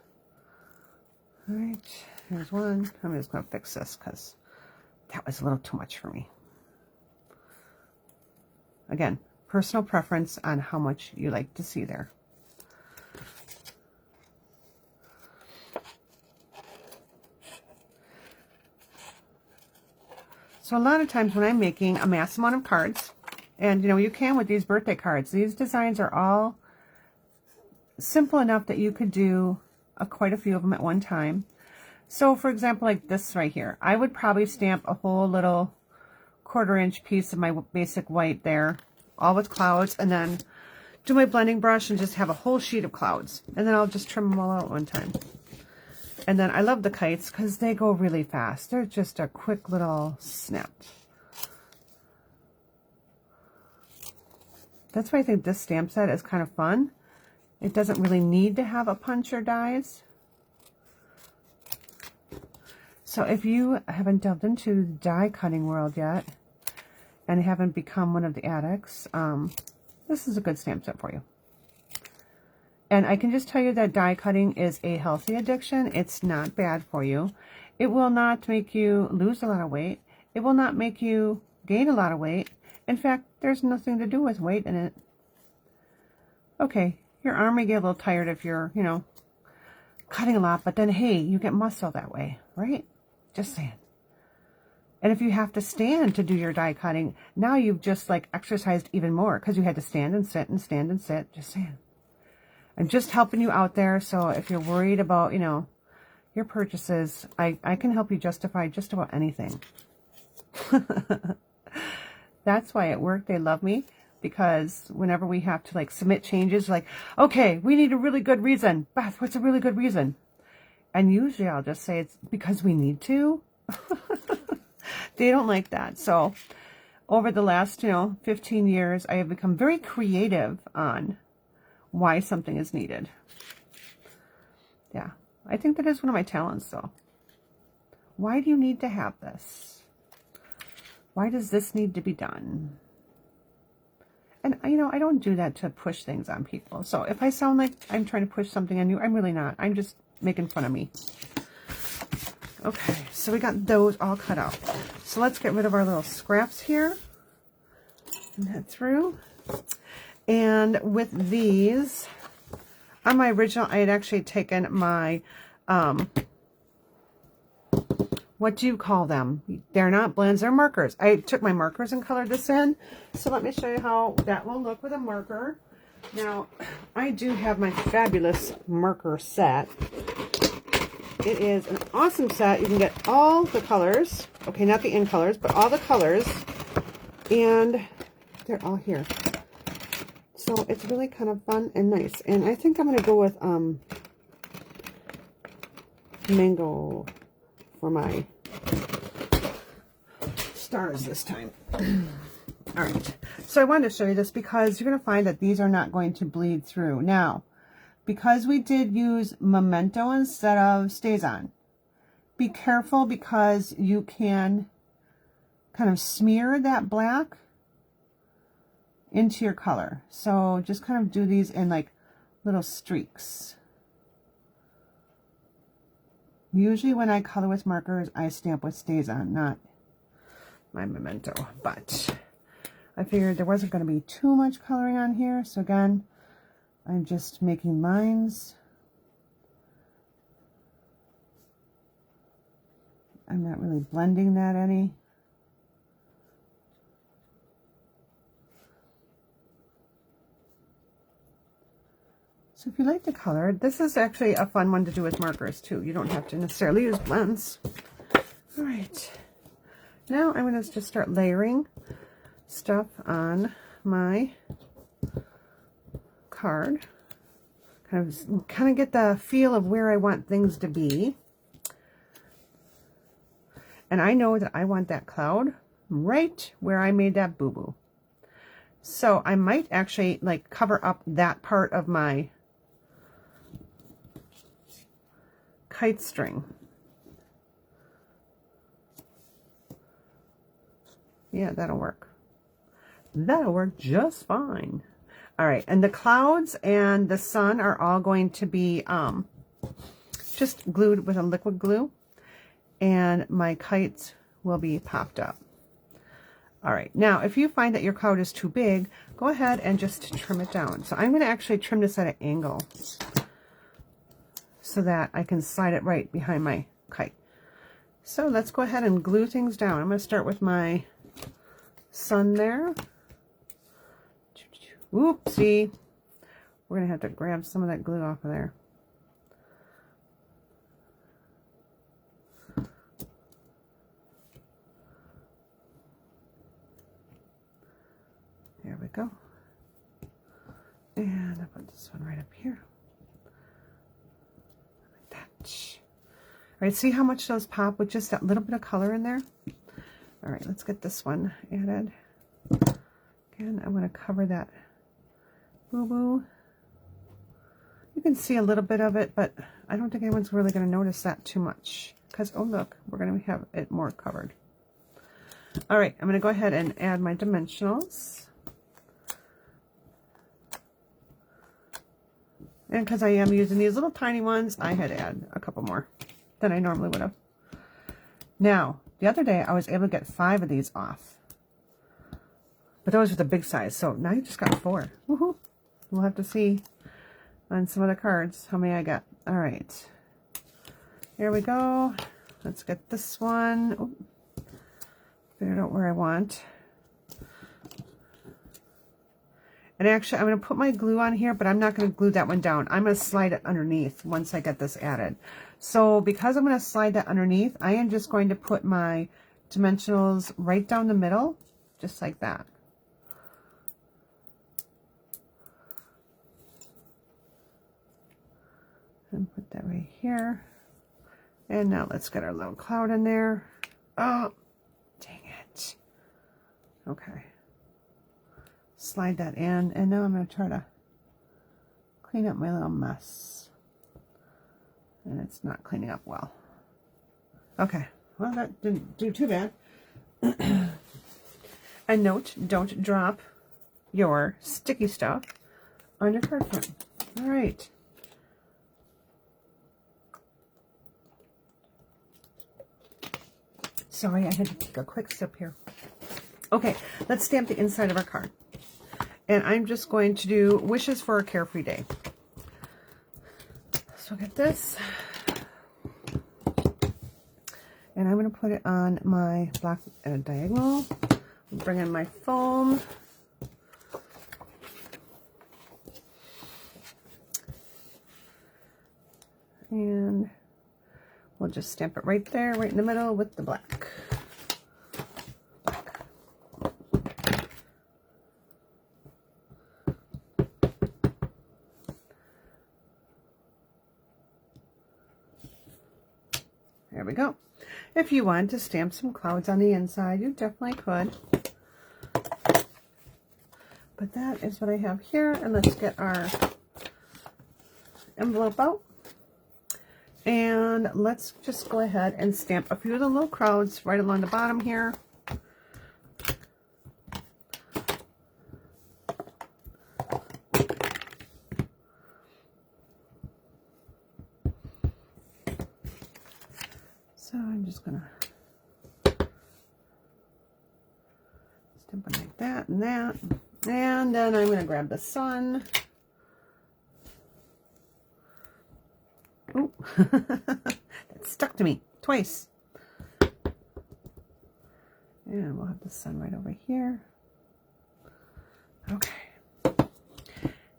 All right, here's one. I'm just going to fix this because that was a little too much for me. Again, personal preference on how much you like to see there. So a lot of times when I'm making a mass amount of cards, and you know, you can with these birthday cards, these designs are all simple enough that you could do quite a few of them at one time. So for example, like this right here, I would probably stamp a whole little 1/4 inch piece of my basic white there, all with clouds, and then do my blending brush and just have a whole sheet of clouds. And then I'll just trim them all out one time. And then I love the kites because they go really fast. They're just a quick little snap. That's why I think this stamp set is kind of fun. It doesn't really need to have a punch or dies. So if you haven't delved into the die cutting world yet and haven't become one of the addicts, this is a good stamp set for you. And I can just tell you that die cutting is a healthy addiction. It's not bad for you. It will not make you lose a lot of weight. It will not make you gain a lot of weight. In fact, there's nothing to do with weight in it. Okay, your arm may get a little tired if you're, you know, cutting a lot, but then hey, you get muscle that way, right? Just saying. And if you have to stand to do your die cutting, now you've just like exercised even more because you had to stand and sit and stand and sit. Just saying. I'm just helping you out there. So if you're worried about, you know, your purchases, I can help you justify just about anything. That's why at work they love me, because whenever we have to like submit changes, like, okay, we need a really good reason. Beth, what's a really good reason? And usually I'll just say it's because we need to. They don't like that. So over the last, 15 years, I have become very creative on why something is needed. Yeah, I think that is one of my talents, though. Why do you need to have this? Why does this need to be done? And, I don't do that to push things on people. So if I sound like I'm trying to push something on you, I'm really not. I'm just making fun of me. Okay, so we got those all cut out. So let's get rid of our little scraps here. And head through. And with these, on my original, I had actually taken my, what do you call them? They're not blends, they're markers. I took my markers and colored this in. So let me show you how that will look with a marker. Now, I do have my fabulous marker set. It is an awesome set. You can get all the colors. Okay, not the in colors, but all the colors. And they're all here. So it's really kind of fun and nice. And I think I'm going to go with mango for my stars this time. All right. So I wanted to show you this because you're going to find that these are not going to bleed through. Now, because we did use Memento instead of StazOn, be careful because you can kind of smear that black into your color. So just kind of do these in like little streaks. Usually when I color with markers, I stamp with StazOn, not my Memento. But I figured there wasn't going to be too much coloring on here. So again, I'm just making lines. I'm not really blending that any. So if you like the color, this is actually a fun one to do with markers too. You don't have to necessarily use blends. All right. Now I'm going to just start layering stuff on my card. Kind of get the feel of where I want things to be. And I know that I want that cloud right where I made that boo-boo. So I might actually like cover up that part of my kite string. Yeah, that'll work. That'll work just fine. All right, and the clouds and the sun are all going to be just glued with a liquid glue, and my kites will be popped up. All right, now if you find that your cloud is too big, go ahead and just trim it down. So I'm going to actually trim this at an angle so that I can slide it right behind my kite. So let's go ahead and glue things down. I'm going to start with my sun there. Oopsie. We're going to have to grab some of that glue off of there. There we go. And I'll put this one right up here. Like that. All right, see how much those pop with just that little bit of color in there? All right, let's get this one added. Again, I'm going to cover that boo-boo. You can see a little bit of it, but I don't think anyone's really going to notice that too much. Because, oh look, we're going to have it more covered. All right, I'm going to go ahead and add my dimensionals. And because I am using these little tiny ones, I had to add a couple more than I normally would have. Now, the other day, I was able to get 5 of these off. But those were the big size, so now you just got 4. Woohoo! We'll have to see on some of the cards how many I got. All right. Here we go. Let's get this one. Ooh. Figured out where I want. And actually, I'm going to put my glue on here, but I'm not going to glue that one down. I'm going to slide it underneath once I get this added. So because I'm going to slide that underneath, I am just going to put my dimensionals right down the middle, just like that. And put that right here. And now let's get our little cloud in there. Oh, dang it. Okay. Slide that in, and now I'm going to try to clean up my little mess. And it's not cleaning up well. Okay, well that didn't do too bad. A note, don't drop your sticky stuff on your card front. All right. Sorry, I had to take a quick sip here. Okay, let's stamp the inside of our card. And I'm just going to do wishes for a carefree day. So get this. And I'm going to put it on my block at a diagonal. Bring in my foam. And we'll just stamp it right there, right in the middle with the black. There we go. If you want to stamp some clouds on the inside, you definitely could. But that is what I have here. And let's get our envelope out. And let's just go ahead and stamp a few of the little clouds right along the bottom here. So I'm just going to stamp it like that and that. And then I'm going to grab the sun. Oh, that stuck to me twice. And we'll have the sun right over here. Okay.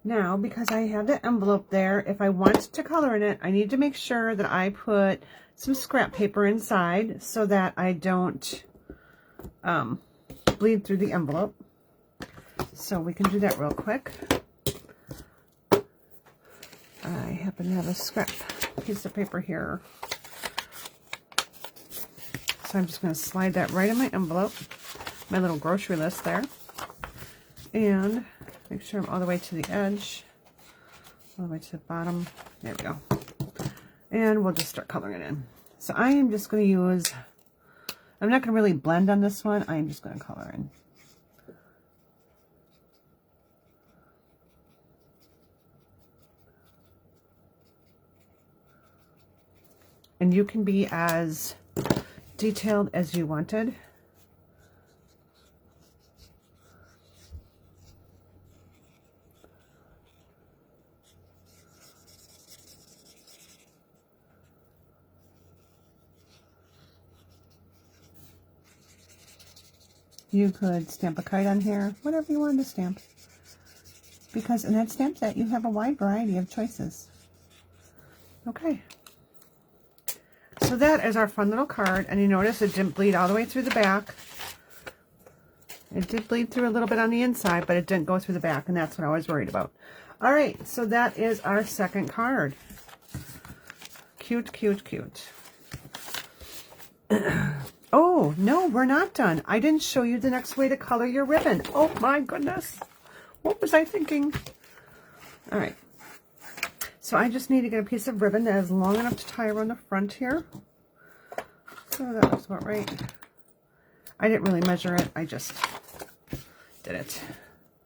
Now, because I have the envelope there, if I want to color in it, I need to make sure that I put some scrap paper inside so that I don't bleed through the envelope. So we can do that real quick. I happen to have a scrap piece of paper here. So I'm just going to slide that right in my envelope, my little grocery list there. And make sure I'm all the way to the edge, all the way to the bottom. There we go. And we'll just start coloring it in. So I am just going to use, I'm not going to really blend on this one. I am just going to color in. And you can be as detailed as you wanted. You could stamp a kite on here, whatever you wanted to stamp. Because in that stamp set, you have a wide variety of choices. Okay. So that is our fun little card. And you notice it didn't bleed all the way through the back. It did bleed through a little bit on the inside, but it didn't go through the back. And that's what I was worried about. All right. So that is our second card. Cute, cute, cute. Oh, no, we're not done. I didn't show you the next way to color your ribbon. Oh, my goodness. What was I thinking? All right. So I just need to get a piece of ribbon that is long enough to tie around the front here. So that looks about right. I didn't really measure it. I just did it.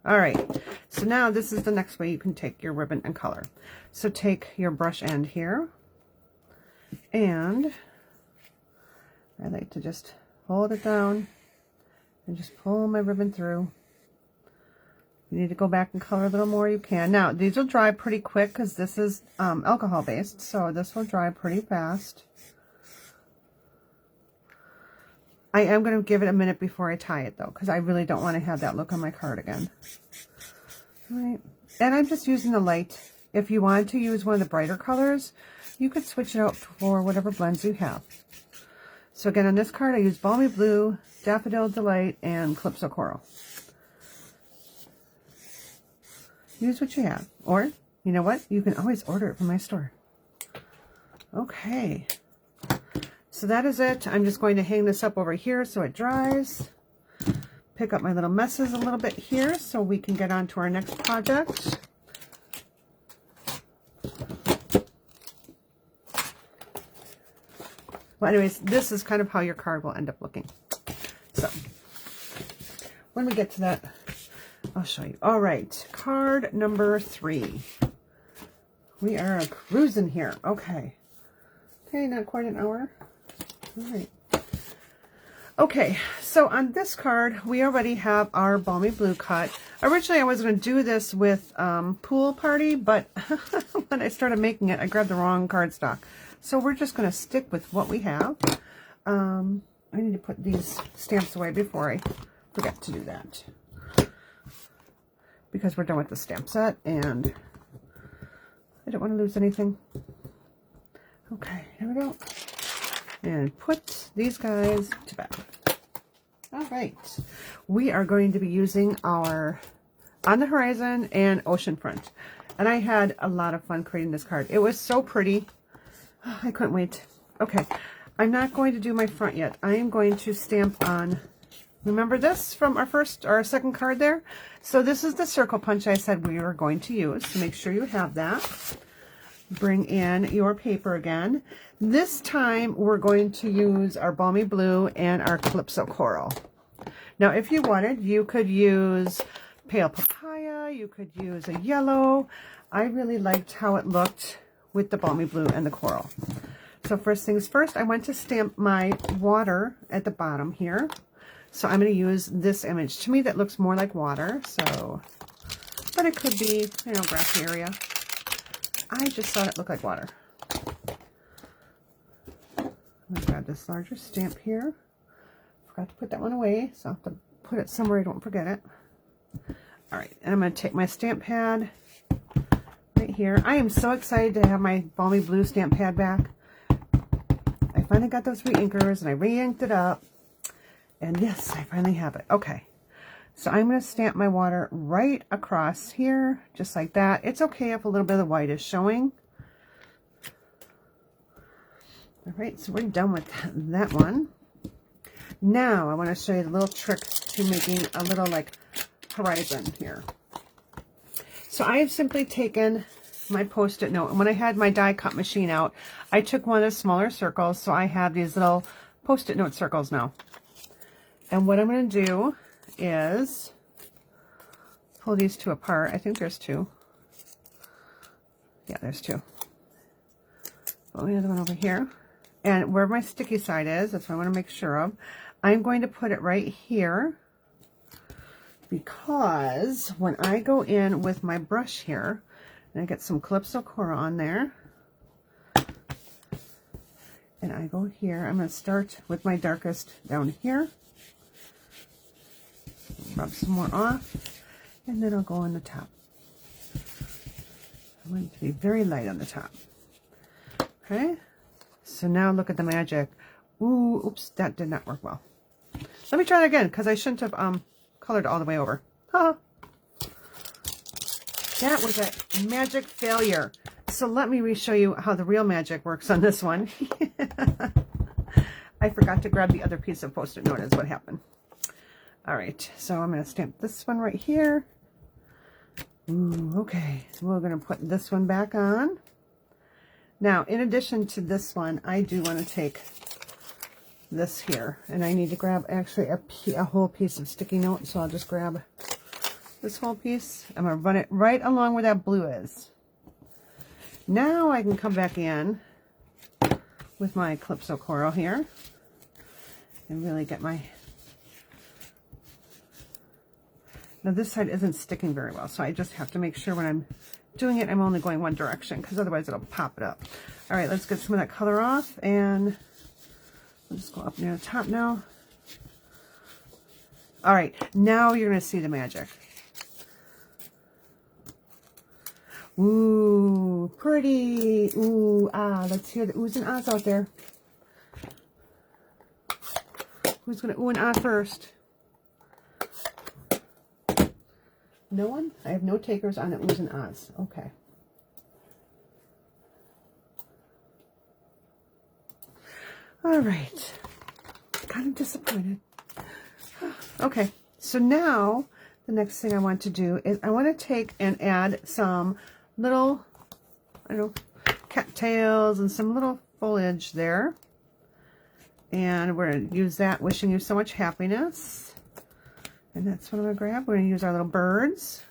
All right. So now this is the next way you can take your ribbon and color. So take your brush end here. And I like to just hold it down and just pull my ribbon through. You need to go back and color a little more, you can. Now, these will dry pretty quick because this is alcohol based, so this will dry pretty fast. I am going to give it a minute before I tie it though, because I really don't want to have that look on my card again. All right. And I'm just using the light. If you wanted to use one of the brighter colors, you could switch it out for whatever blends you have. So again, on this card, I use Balmy Blue, Daffodil Delight, and Calypso Coral. Use what you have. Or, you know what? You can always order it from my store. Okay. So that is it. I'm just going to hang this up over here so it dries. Pick up my little messes a little bit here so we can get on to our next project. Well, anyways, this is kind of how your card will end up looking. So, when we get to that, I'll show you. All right, card number 3. We are cruising here. Okay. Okay, not quite an hour. All right. Okay, so on this card, we already have our Balmy Blue cut. Originally, I was going to do this with Pool Party, but when I started making it, I grabbed the wrong cardstock. So we're just going to stick with what we have. I need to put these stamps away before I forget to do that. Because we're done with the stamp set, and I don't want to lose anything. Okay, here we go. And put these guys to bed. All right. We are going to be using our On the Horizon and Oceanfront. And I had a lot of fun creating this card. It was so pretty. Oh, I couldn't wait. Okay. I'm not going to do my front yet. I am going to stamp on, remember this from our second card there? So this is the circle punch I said we were going to use. So make sure you have that. Bring in your paper again. This time we're going to use our Balmy Blue and our Calypso Coral. Now if you wanted, you could use Pale Papaya, you could use a yellow. I really liked how it looked with the Balmy Blue and the Coral. So first things first, I went to stamp my water at the bottom here. So I'm going to use this image. To me that looks more like water, so, but it could be, you know, grassy area. I just thought it looked like water. I'm going to grab this larger stamp here. Forgot to put that one away, so I'll have to put it somewhere I don't forget it. All right, and I'm going to take my stamp pad right here. I am so excited to have my Balmy Blue stamp pad back. I finally got those re-inkers, and I re-inked it up. And yes, I finally have it. Okay. So I'm going to stamp my water right across here, just like that. It's okay if a little bit of the white is showing. All right, so we're done with that one. Now I want to show you the little trick to making a little like horizon here. So I have simply taken my Post-it note, and when I had my die cut machine out, I took one of the smaller circles, so I have these little Post-it note circles now. And what I'm going to do is pull these two apart. I think there's two. Yeah, there's two. Pull the other one over here. And where my sticky side is, that's what I want to make sure of. I'm going to put it right here because when I go in with my brush here, and I get some Calypso Coral on there, and I go here, I'm going to start with my darkest down here. rub some more off, and then I'll go on the top. I want it to be very light on the top. Okay, so now look at the magic. Ooh, oops, that did not work well. Let me try it again, because I shouldn't have colored all the way over. That was a magic failure. So let me re-show you how the real magic works on this one. I forgot to grab the other piece of Post-it note is what happened. All right, so I'm going to stamp this one right here. Ooh, okay, so we're going to put this one back on. Now, in addition to this one, I do want to take this here, and I need to grab actually a whole piece of sticky note, so I'll just grab this whole piece. I'm going to run it right along where that blue is. Now I can come back in with my Calypso coral here and really get my... Now this side isn't sticking very well, so I just have to make sure when I'm doing it, I'm only going one direction, because otherwise it'll pop it up. All right, let's get some of that color off, and I'll just go up near the top now. All right, now you're going to see the magic. Ooh, pretty. Ooh, let's hear the oohs and ahs out there. Who's going to ooh and ah first? No one? I have no takers on the oohs and ahs. Okay. All right. Kind of disappointed. Okay, so now the next thing I want to do is I want to take and add some little, I don't know, cattails and some little foliage there. And we're going to use that, wishing you so much happiness. And that's what I'm going to grab. We're going to use our little birds.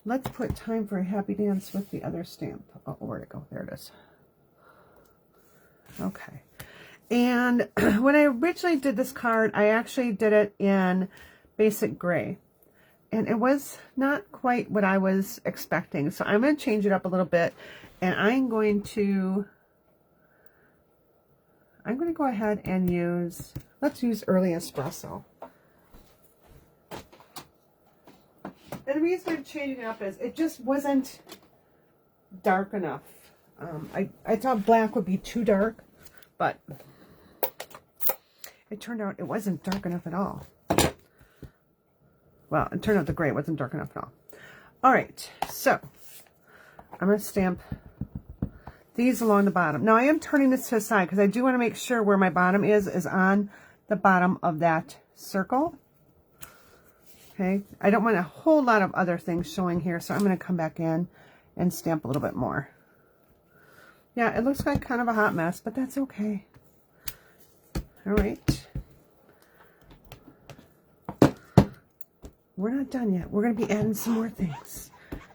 Let's put time for a happy dance with the other stamp. Oh, where'd it go? There it is. Okay. And when I originally did this card, I actually did it in basic gray. And it was not quite what I was expecting. So I'm going to change it up a little bit. And I'm going to go ahead and use, let's use Early Espresso. And the reason I'm changing it up is it just wasn't dark enough. I thought black would be too dark, but it turned out it wasn't dark enough at all. Well, it turned out the gray wasn't dark enough at all. All right, so I'm going to stamp these along the bottom. Now I am turning this to the side because I do want to make sure where my bottom is on the bottom of that circle. Okay, I don't want a whole lot of other things showing here, so I'm going to come back in and stamp a little bit more. Yeah, it looks like kind of a hot mess, but that's okay. All right. We're not done yet. We're going to be adding some more things.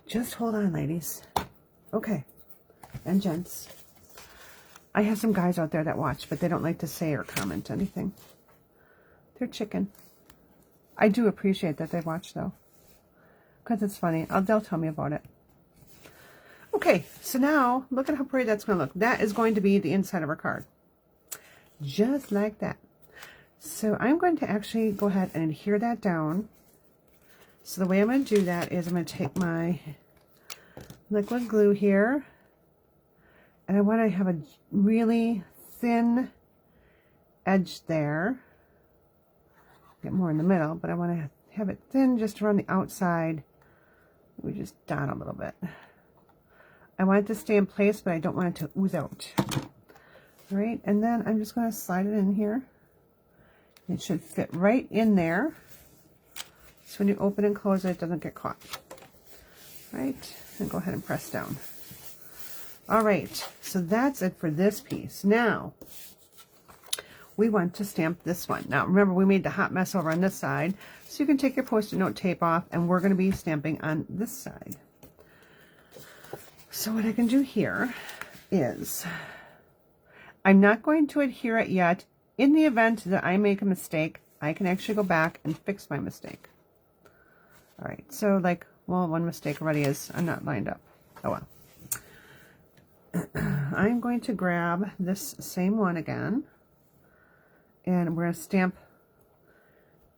Just hold on, ladies. Okay. And gents. I have some guys out there that watch, but they don't like to say or comment anything. They're chicken. I do appreciate that they watch, though, because it's funny. They'll tell me about it. Okay, so now look at how pretty that's going to look. That is going to be the inside of our card. Just like that. So I'm going to actually go ahead and adhere that down. So the way I'm going to do that is I'm going to take my liquid glue here, and I want to have a really thin edge there. Get more in the middle, but I want to have it thin just around the outside. We just dot a little bit. I want it to stay in place, but I don't want it to ooze out. All right, and then I'm just going to slide it in here. It should fit right in there. So when you open and close it, it doesn't get caught. All right, and go ahead and press down. All right, so that's it for this piece. Now, we want to stamp this one. Now, remember, we made the hot mess over on this side, so you can take your Post-it note tape off, and we're going to be stamping on this side. So what I can do here is, I'm not going to adhere it yet. In the event that I make a mistake, I can actually go back and fix my mistake. All right, so like, well, one mistake already is I'm not lined up. Oh well. I'm going to grab this same one again, and we're going to stamp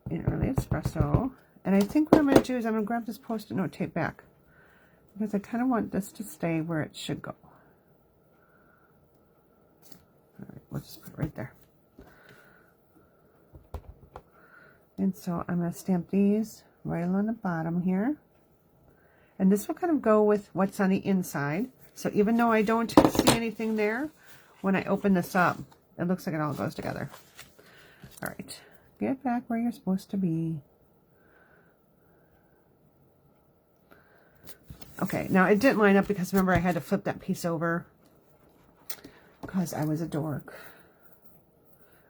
in Early Espresso. And I think what I'm going to do is I'm going to grab this Post-it note tape back, because I kind of want this to stay where it should go. All right, we'll just put it right there. And so I'm going to stamp these right along the bottom here. And this will kind of go with what's on the inside. So even though I don't see anything there, when I open this up, it looks like it all goes together. All right, get back where you're supposed to be. Okay, now it didn't line up because remember I had to flip that piece over because I was a dork.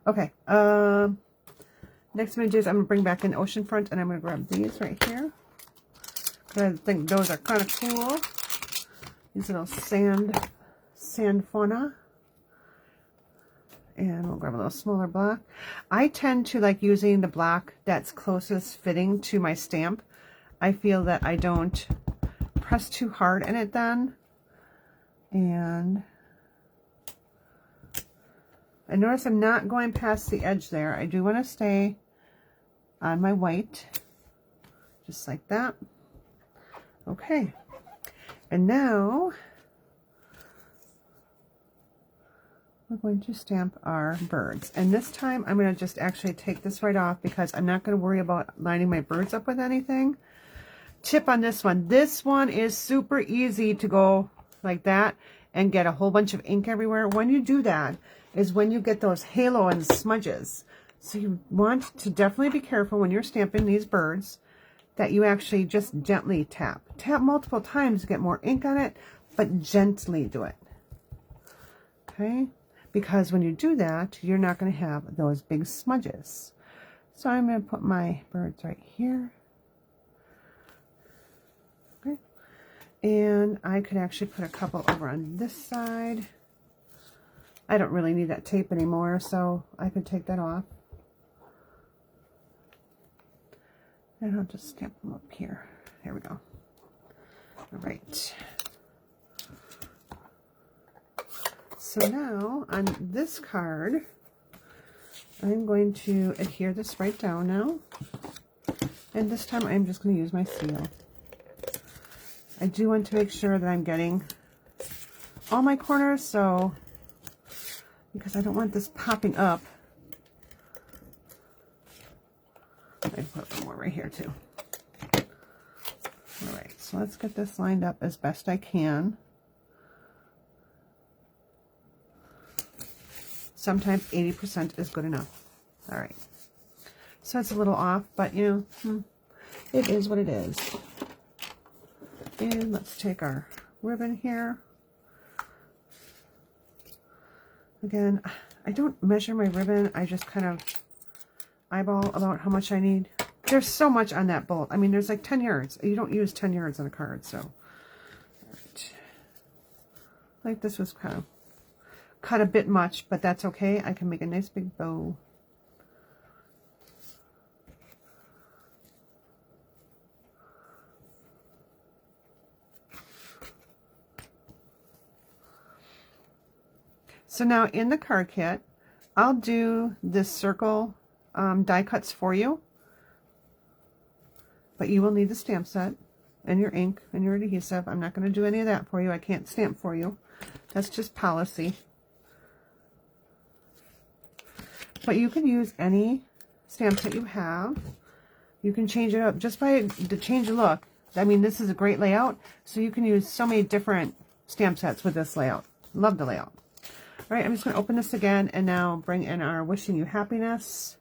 Okay, next I'm going to do is I'm going to bring back an Oceanfront, and I'm going to grab these right here. I think those are kind of cool. These little sand fauna. And we'll grab a little smaller block. I tend to like using the block that's closest fitting to my stamp. I feel that I don't press too hard in it then. And I notice I'm not going past the edge there. I do want to stay on my white, just like that. Okay, and now we're going to stamp our birds. And this time I'm going to just actually take this right off because I'm not going to worry about lining my birds up with anything. Tip on this one. This one is super easy to go like that and get a whole bunch of ink everywhere. When you do that is when you get those halo and smudges. So you want to definitely be careful when you're stamping these birds that you actually just gently tap. Tap multiple times to get more ink on it, but gently do it. Okay? Because when you do that, you're not going to have those big smudges. So I'm going to put my birds right here. Okay. And I could actually put a couple over on this side. I don't really need that tape anymore, so I could take that off. And I'll just stamp them up here. There we go. All right. So now on this card, I'm going to adhere this right down now. And this time I'm just going to use my seal. I do want to make sure that I'm getting all my corners, so because I don't want this popping up. I put one more right here too. All right, so let's get this lined up as best I can. Sometimes 80% is good enough. All right, so it's a little off, but you know, it is what it is. And let's take our ribbon here. Again, I don't measure my ribbon. I just kind of eyeball about how much I need. There's so much on that bolt. I mean, there's like 10 yards. You don't use 10 yards on a card, so. All right. Like this was kind of cut a bit much, but that's okay. I can make a nice big bow. So now in the card kit, I'll do this circle die cuts for you, but you will need the stamp set and your ink and your adhesive. I'm not going to do any of that for you. I can't stamp for you. That's just policy. But you can use any stamp that you have. You can change it up just by the change of look. I mean, this is a great layout, so you can use so many different stamp sets with this layout. Love the layout. All right, I'm just going to open this again and now bring in our Wishing You Happiness.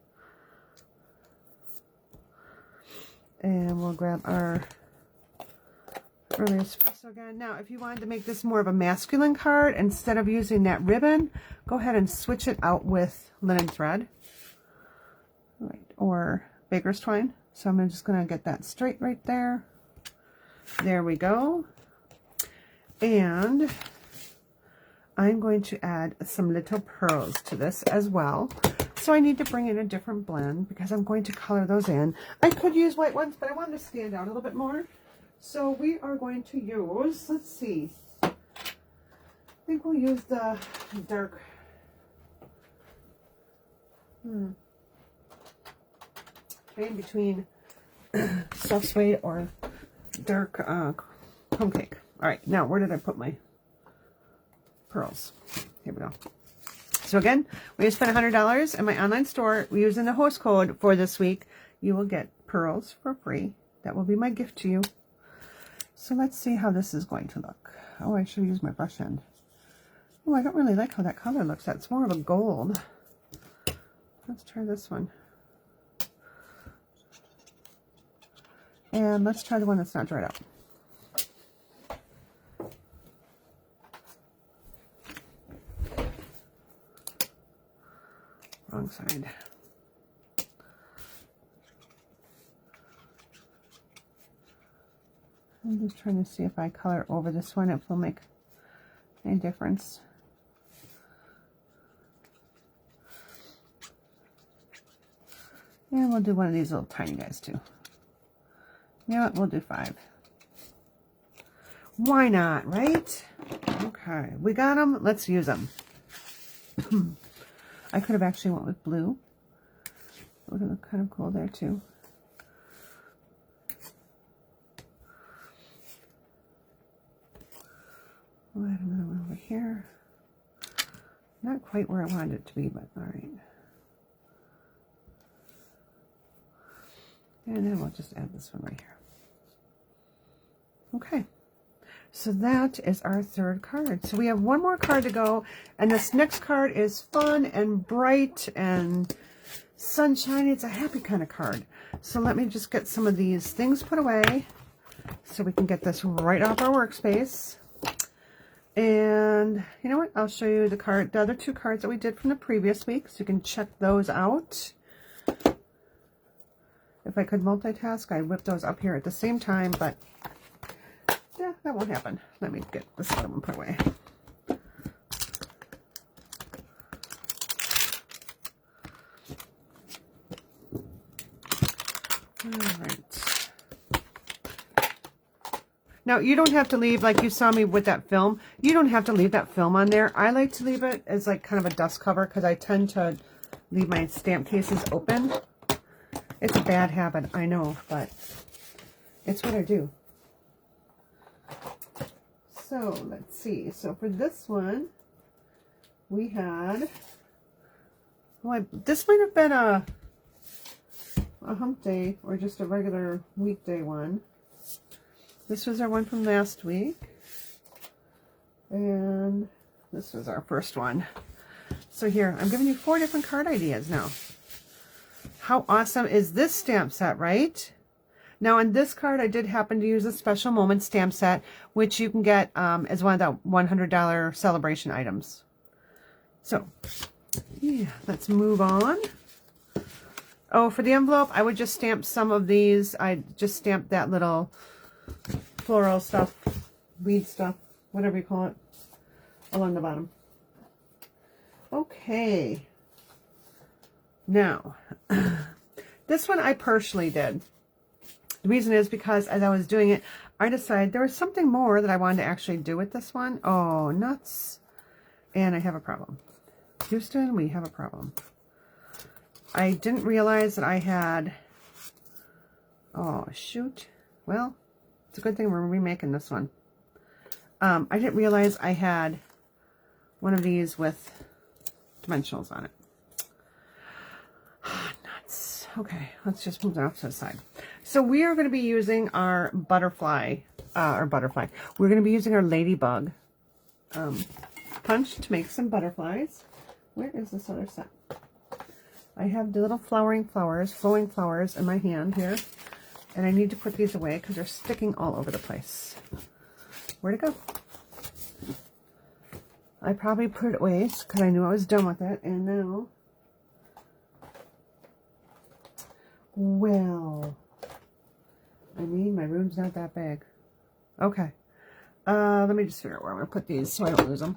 And we'll grab our Early Espresso again. Now, if you wanted to make this more of a masculine card, instead of using that ribbon, go ahead and switch it out with linen thread. All right, or baker's twine. So I'm just going to get that straight right there. There we go. And I'm going to add some little pearls to this as well. So I need to bring in a different blend because I'm going to color those in. I could use white ones, but I wanted to stand out a little bit more. So we are going to use, let's see, I think we'll use the dark, in between soft suede or dark crumb cake. All right, now where did I put my pearls? Here we go. So again, when you spend $100 in my online store using the host code for this week, you will get pearls for free. That will be my gift to you. So let's see how this is going to look. Oh, I should use my brush end. Oh, I don't really like how that color looks. That's more of a gold. Let's try this one. And let's try the one that's not dried out. Wrong side. I'm just trying to see if I color over this one, if it'll make any difference. And we'll do one of these little tiny guys too. You know what? We'll do 5. Why not, right? Okay, we got them. Let's use them. I could have actually went with blue. It would have looked kind of cool there too. We'll add another one over here. Not quite where I wanted it to be, but all right. And then we'll just add this one right here. Okay. So that is our 3rd card. So we have one more card to go, and this next card is fun and bright and sunshiny. It's a happy kind of card. So let me just get some of these things put away so we can get this right off our workspace. And you know what? I'll show you the other 2 cards that we did from the previous week, so you can check those out. If I could multitask, I'd whip those up here at the same time, but yeah, that won't happen. Let me get this other one put away. All right. Now, you don't have to leave, like you saw me with that film, you don't have to leave that film on there. I like to leave it as like kind of a dust cover because I tend to leave my stamp cases open. It's a bad habit, I know, but it's what I do. So let's see. So for this one, we had, this might have been a hump day or just a regular weekday one. This was our one from last week. And this was our first one. So here, I'm giving you 4 different card ideas now. How awesome is this stamp set, right? Now, in this card, I did happen to use a Special Moment stamp set, which you can get as one of the $100 celebration items. So, yeah, let's move on. Oh, for the envelope, I would just stamp some of these. I just stamped that little floral stuff, weed stuff, whatever you call it, along the bottom. Okay. Now, this one I personally did. The reason is because as I was doing it, I decided there was something more that I wanted to actually do with this one. Oh, nuts. And I have a problem. Houston, we have a problem. I didn't realize that I had, oh, shoot. Well, it's a good thing we're remaking this one. I didn't realize I had one of these with dimensionals on it. Nuts. Okay, let's just move that off to the side. So we are going to be using our butterfly. We're going to be using our Ladybug punch to make some butterflies. Where is this other set? I have the little flowing flowers in my hand here. And I need to put these away because they're sticking all over the place. Where'd it go? I probably put it away because I knew I was done with it. And now, well, I mean, my room's not that big. Okay. Let me just figure out where I'm going to put these so I don't lose them.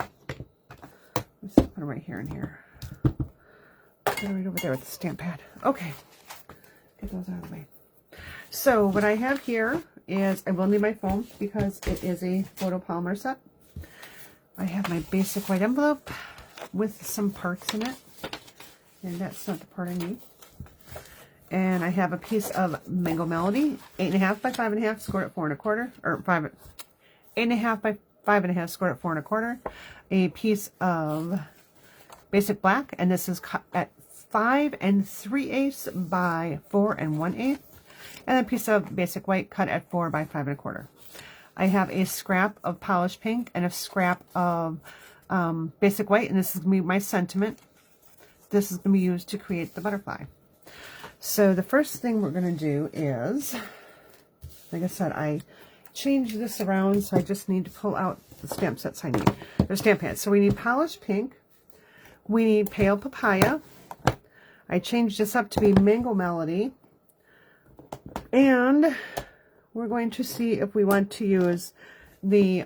Let's put them right here and here. Put them right over there with the stamp pad. Okay. Get those out of the way. So what I have here is, I will need my foam because it is a photopolymer set. I have my basic white envelope with some parts in it. And that's not the part I need. And I have a piece of Mango Melody, 8.5 by 5.5, scored at 4 1/4, or 8.5 by 5.5, scored at 4 1/4. A piece of Basic Black, and this is cut at 5 3/8 by 4 1/8. And a piece of Basic White cut at 4 by 5 1/4. I have a scrap of Polished Pink and a scrap of Basic White, and this is going to be my sentiment. This is going to be used to create the butterfly. So the first thing we're going to do is, like I said, I changed this around, so I just need to pull out the stamp sets I need. They're stamp pads. So we need Polished Pink. We need Pale Papaya. I changed this up to be Mango Melody. And we're going to see if we want to use the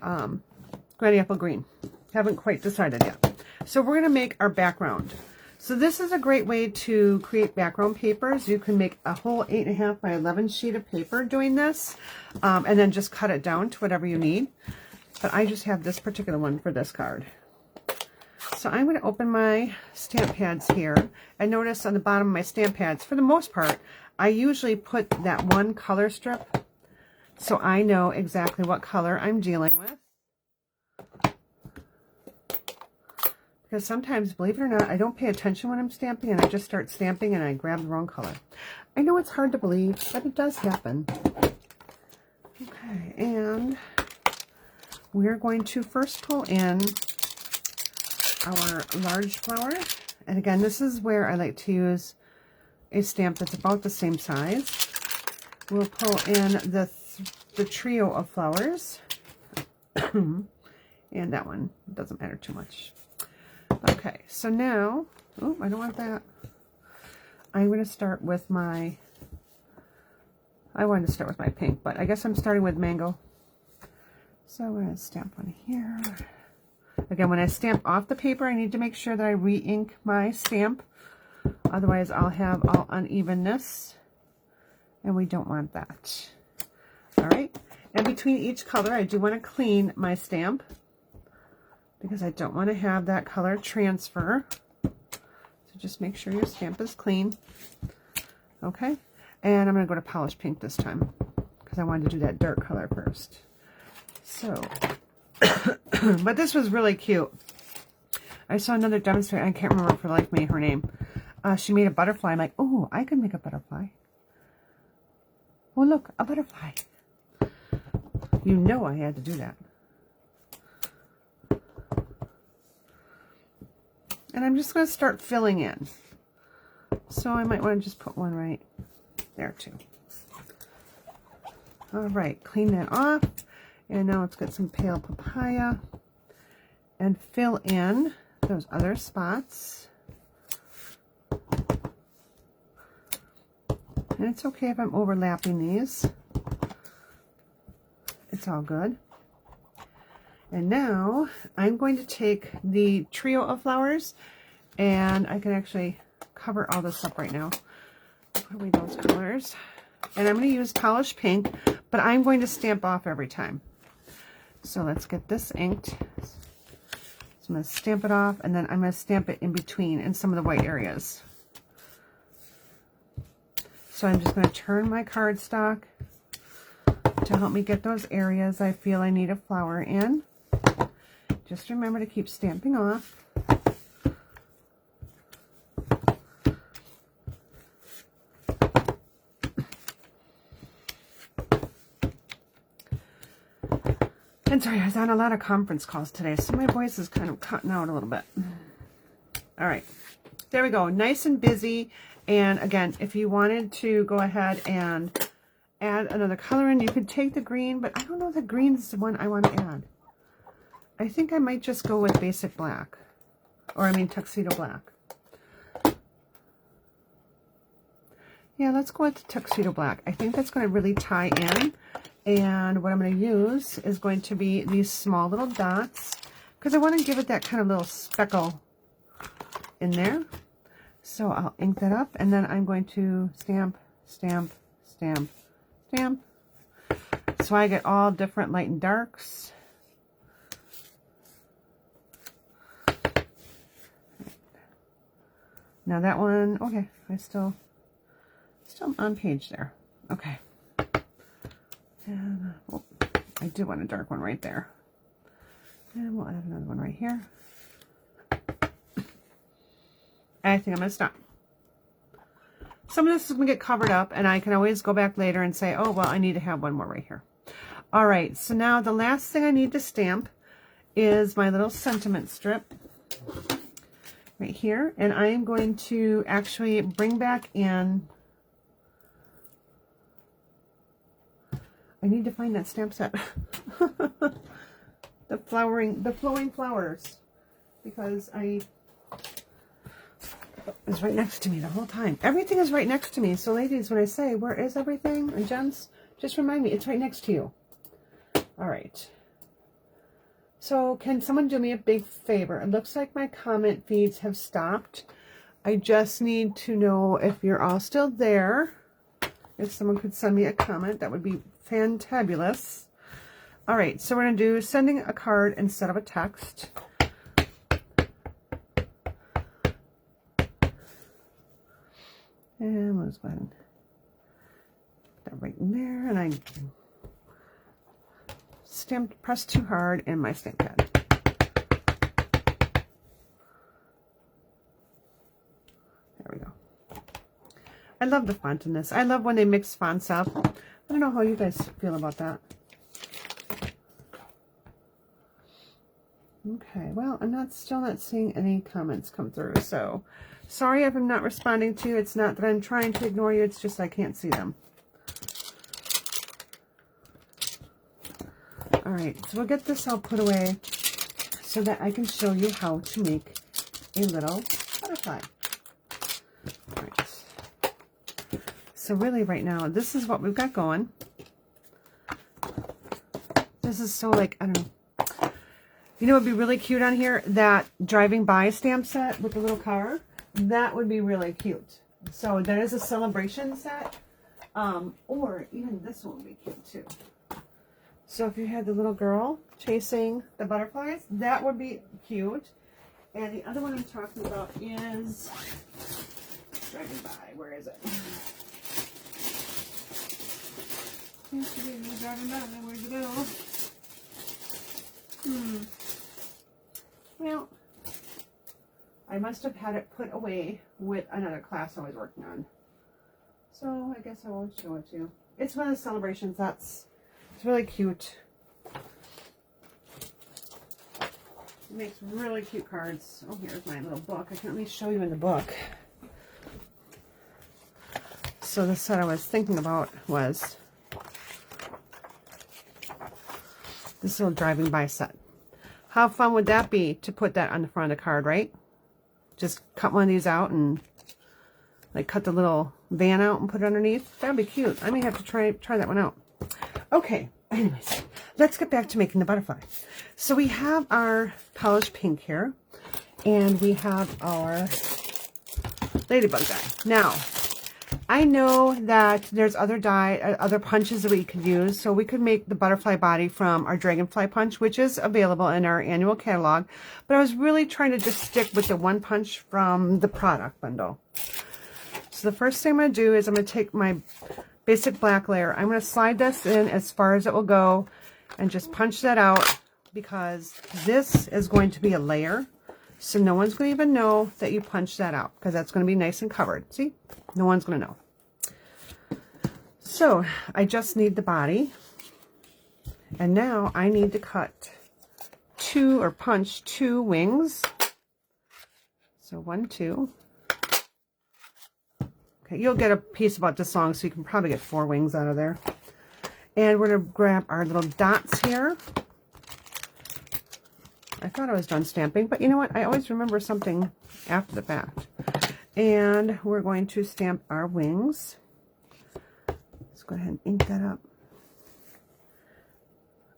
Granny Apple Green. Haven't quite decided yet. So we're going to make our background. So this is a great way to create background papers. You can make a whole 8.5 by 11 sheet of paper doing this, and then just cut it down to whatever you need. But I just have this particular one for this card. So I'm going to open my stamp pads here, and notice on the bottom of my stamp pads, for the most part, I usually put that one color strip so I know exactly what color I'm dealing with. Because sometimes, believe it or not, I don't pay attention when I'm stamping, and I just start stamping and I grab the wrong color. I know it's hard to believe, but it does happen. Okay, and we're going to first pull in our large flower. And again, this is where I like to use a stamp that's about the same size. We'll pull in the trio of flowers. And that one doesn't matter too much. Okay, so now, oh, I don't want that. I'm going to start with my, I wanted to start with my pink, but I guess I'm starting with Mango. So I'm going to stamp on here. Again, when I stamp off the paper, I need to make sure that I re-ink my stamp. Otherwise, I'll have all unevenness, and we don't want that. All right, and between each color, I do want to clean my stamp, because I don't want to have that color transfer. So just make sure your stamp is clean. Okay, and I'm going to go to Polished Pink this time, because I wanted to do that dark color first. So, but this was really cute. I saw another demonstrator, I can't remember for the life of me her name. She made a butterfly. I'm like, oh, I can make a butterfly. Oh, look, a butterfly. You know I had to do that. And I'm just going to start filling in. So I might want to just put one right there too. All right, clean that off. And now let's get some Pale Papaya and fill in those other spots. And it's okay if I'm overlapping these. It's all good. And now I'm going to take the trio of flowers, and I can actually cover all this up right now. Put away those colors. And I'm going to use Polished Pink, but I'm going to stamp off every time. So let's get this inked. So I'm going to stamp it off, and then I'm going to stamp it in between in some of the white areas. So I'm just going to turn my cardstock to help me get those areas I feel I need a flower in. Just remember to keep stamping off. And sorry, I was on a lot of conference calls today, so my voice is kind of cutting out a little bit. All right, there we go, nice and busy. And again, if you wanted to go ahead and add another color in, you could take the green, but I don't know if the green's the one I want to add. I think I might just go with Basic Black, or I mean Tuxedo Black. Yeah, let's go with Tuxedo Black. I think that's going to really tie in. And what I'm going to use is going to be these small little dots, because I want to give it that kind of little speckle in there. So I'll ink that up, and then I'm going to stamp, stamp, stamp, stamp. So I get all different light and darks. Now that one, okay, I still Still on page there. Okay. And oh, I do want a dark one right there. And we'll add another one right here. I think I'm going to stop. Some of this is going to get covered up, and I can always go back later and say, oh, well, I need to have one more right here. All right, so now the last thing I need to stamp is my little sentiment strip right here. And I am going to actually bring back in, I need to find that stamp set. the flowing flowers, because it's right next to me the whole time. Everything is right next to me. So ladies, when I say, where is everything? And gents, just remind me, it's right next to you. All right. So can someone do me a big favor? It looks like my comment feeds have stopped. I just need to know if you're all still there. If someone could send me a comment, that would be fantabulous. All right, so we're going to do sending a card instead of a text. And let's go ahead and put that right in there. And I press too hard in my stamp pad. There we go. I love the font in this. I love when they mix fonts up. I don't know how you guys feel about that. Okay, well, I'm still not seeing any comments come through, so sorry if I'm not responding to you. It's not that I'm trying to ignore you, it's just I can't see them. All right, so we'll get this all put away so that I can show you how to make a little butterfly. All right. So really right now, this is what we've got going. This is so like, I don't know. You know what would be really cute on here? That driving by stamp set with the little car. That would be really cute. So that is a celebration set. Or even this one would be cute too. So if you had the little girl chasing the butterflies, that would be cute. And the other one I'm talking about is driving by. Where is it? Driving by. Where'd you go? Well, I must have had it put away with another class I was working on. So I guess I won't show it to you. It's one of the celebrations. It's really cute. It makes really cute cards. Oh, here's my little book. I can at least show you in the book. So the set I was thinking about was this little driving by set. How fun would that be to put that on the front of the card, right? Just cut one of these out and like cut the little van out and put it underneath. That'd be cute. I may have to try that one out. Okay, anyways, let's get back to making the butterfly. So we have our polished pink here, and we have our Ladybug die. Now, I know that there's other punches that we could use. So we could make the butterfly body from our dragonfly punch, which is available in our annual catalog. But I was really trying to just stick with the one punch from the product bundle. So the first thing I'm going to do is I'm going to take my basic black layer. I'm going to slide this in as far as it will go and just punch that out, because this is going to be a layer. So no one's going to even know that you punched that out, because that's going to be nice and covered. See? No one's going to know. So I just need the body. And now I need to cut punch two wings. So 1, 2. Okay, you'll get a piece about this long, so you can probably get 4 wings out of there. And we're going to grab our little dots here. I thought I was done stamping, but you know what? I always remember something after the fact. And we're going to stamp our wings. Let's go ahead and ink that up.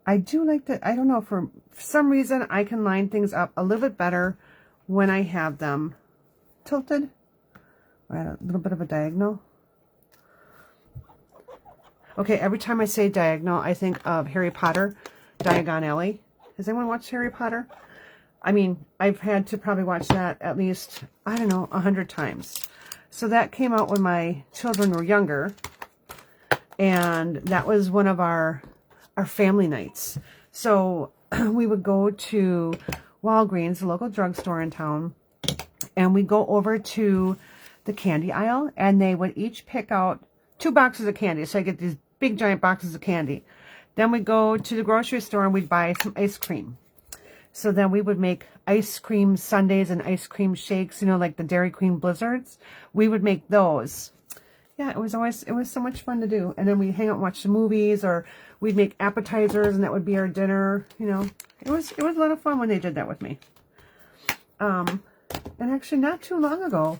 I do like that. I don't know, for some reason I can line things up a little bit better when I have them tilted or at a little bit of a diagonal. Okay, every time I say diagonal, I think of Harry Potter, Diagon Alley. Has anyone watched Harry Potter? I mean, I've had to probably watch that at least, I don't know, 100 times. So that came out when my children were younger. And that was one of our family nights. So we would go to Walgreens, the local drugstore in town, and we go over to the candy aisle, and they would each pick out 2 boxes of candy. So I get these big giant boxes of candy. Then we go to the grocery store and we'd buy some ice cream. So then we would make ice cream sundaes and ice cream shakes, you know, like the Dairy Queen Blizzards. We would make those. Yeah, it was so much fun to do. And then we'd hang out and watch the movies, or we'd make appetizers and that would be our dinner, you know. It was a lot of fun when they did that with me. And actually not too long ago,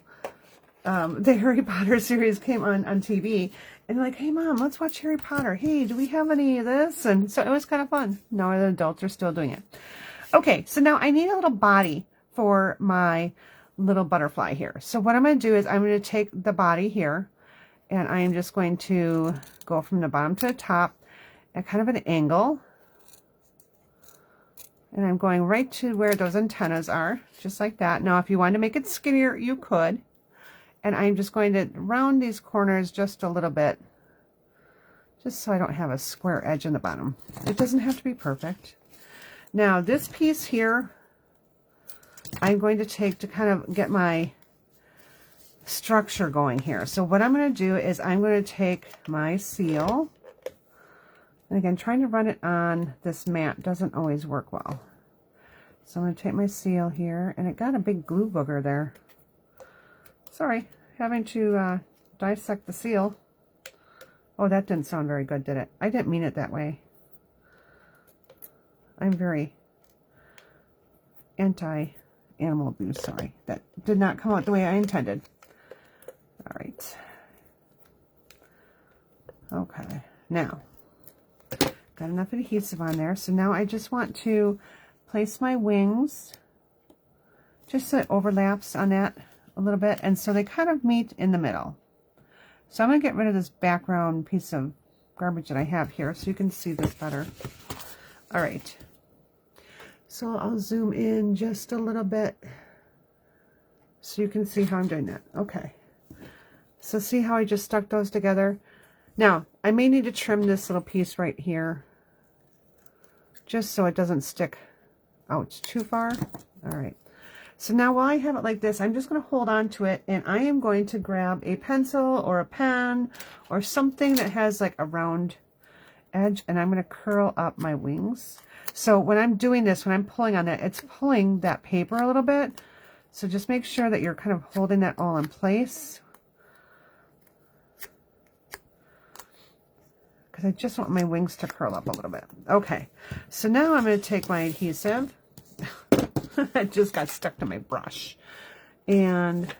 the Harry Potter series came on TV, and they're like, hey Mom, let's watch Harry Potter. Hey, do we have any of this? And so it was kind of fun. Now the adults are still doing it. Okay, so now I need a little body for my little butterfly here. So what I'm going to do is I'm going to take the body here, and I'm just going to go from the bottom to the top at kind of an angle. And I'm going right to where those antennas are, just like that. Now, if you wanted to make it skinnier, you could. And I'm just going to round these corners just a little bit, just so I don't have a square edge in the bottom. It doesn't have to be perfect. Now, this piece here, I'm going to take to kind of get my structure going here. So what I'm going to do is I'm going to take my seal, and again, trying to run it on this mat doesn't always work well. So I'm going to take my seal here, and it got a big glue booger there. Sorry, having to dissect the seal. Oh, that didn't sound very good, did it? I didn't mean it that way. I'm very anti-animal abuse, sorry. That did not come out the way I intended. All right. Okay, now, got enough adhesive on there. So now I just want to place my wings, just so it overlaps on that a little bit, and so they kind of meet in the middle. So I'm going to get rid of this background piece of garbage that I have here so you can see this better. All right. So I'll zoom in just a little bit so you can see how I'm doing that. Okay. So see how I just stuck those together? Now, I may need to trim this little piece right here just so it doesn't stick out too far. All right. So now while I have it like this, I'm just going to hold on to it, and I am going to grab a pencil or a pen or something that has like a round edge, and I'm going to curl up my wings. So when I'm doing this, when I'm pulling on it, it's pulling that paper a little bit. So just make sure that you're kind of holding that all in place, because I just want my wings to curl up a little bit. Okay, so now I'm going to take my adhesive. It just got stuck to my brush. And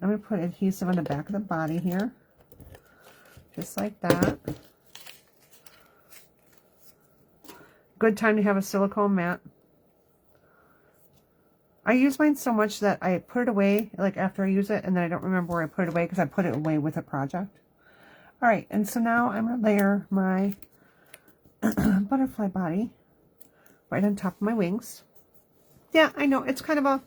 I'm going to put adhesive on the back of the body here, just like that. Good time to have a silicone mat. I use mine so much that I put it away, like after I use it, and then I don't remember where I put it away because I put it away with a project. All right, and so now I'm going to layer my butterfly body right on top of my wings. Yeah, I know, it's kind of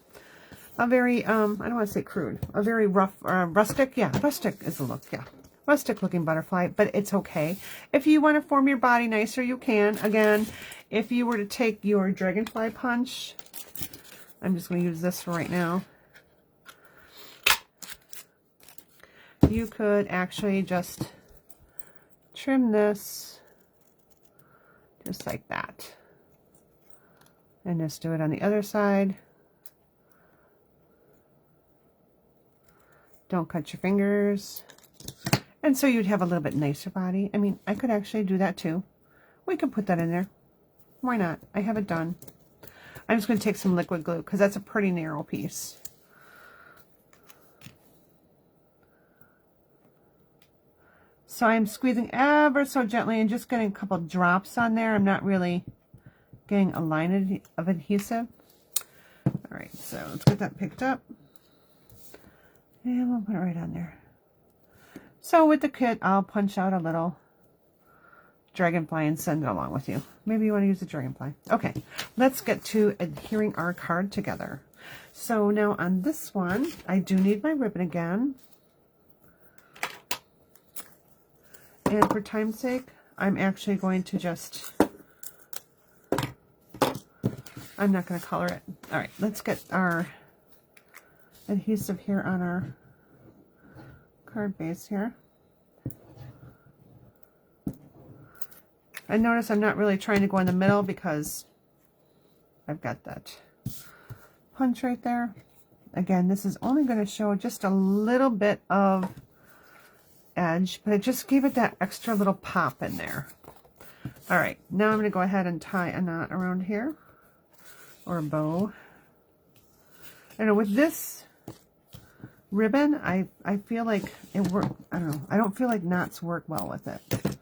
a very, I don't want to say crude, a very rough, rustic. Yeah, rustic is the look, yeah. Rustic looking butterfly, but it's okay. If you want to form your body nicer, you can. Again, if you were to take your dragonfly punch, I'm just going to use this for right now. You could actually just trim this just like that. And just do it on the other side. Don't cut your fingers. And so you'd have a little bit nicer body. I mean, I could actually do that too. We could put that in there. Why not? I have it done. I'm just going to take some liquid glue because that's a pretty narrow piece. So I'm squeezing ever so gently and just getting a couple drops on there. I'm not really getting a line of adhesive. All right, so let's get that picked up. And we'll put it right on there. So with the kit, I'll punch out a little dragonfly and send it along with you. Maybe you want to use the dragonfly. Okay, let's get to adhering our card together. So now on this one, I do need my ribbon again. And for time's sake, I'm actually going to just, I'm not going to color it. All right, let's get our adhesive here on our card base here. I notice I'm not really trying to go in the middle because I've got that punch right there. Again, this is only going to show just a little bit of edge, but it just gave it that extra little pop in there. All right, now I'm going to go ahead and tie a knot around here, or a bow. I know with this ribbon, I feel like it work. I don't know. I don't feel like knots work well with it.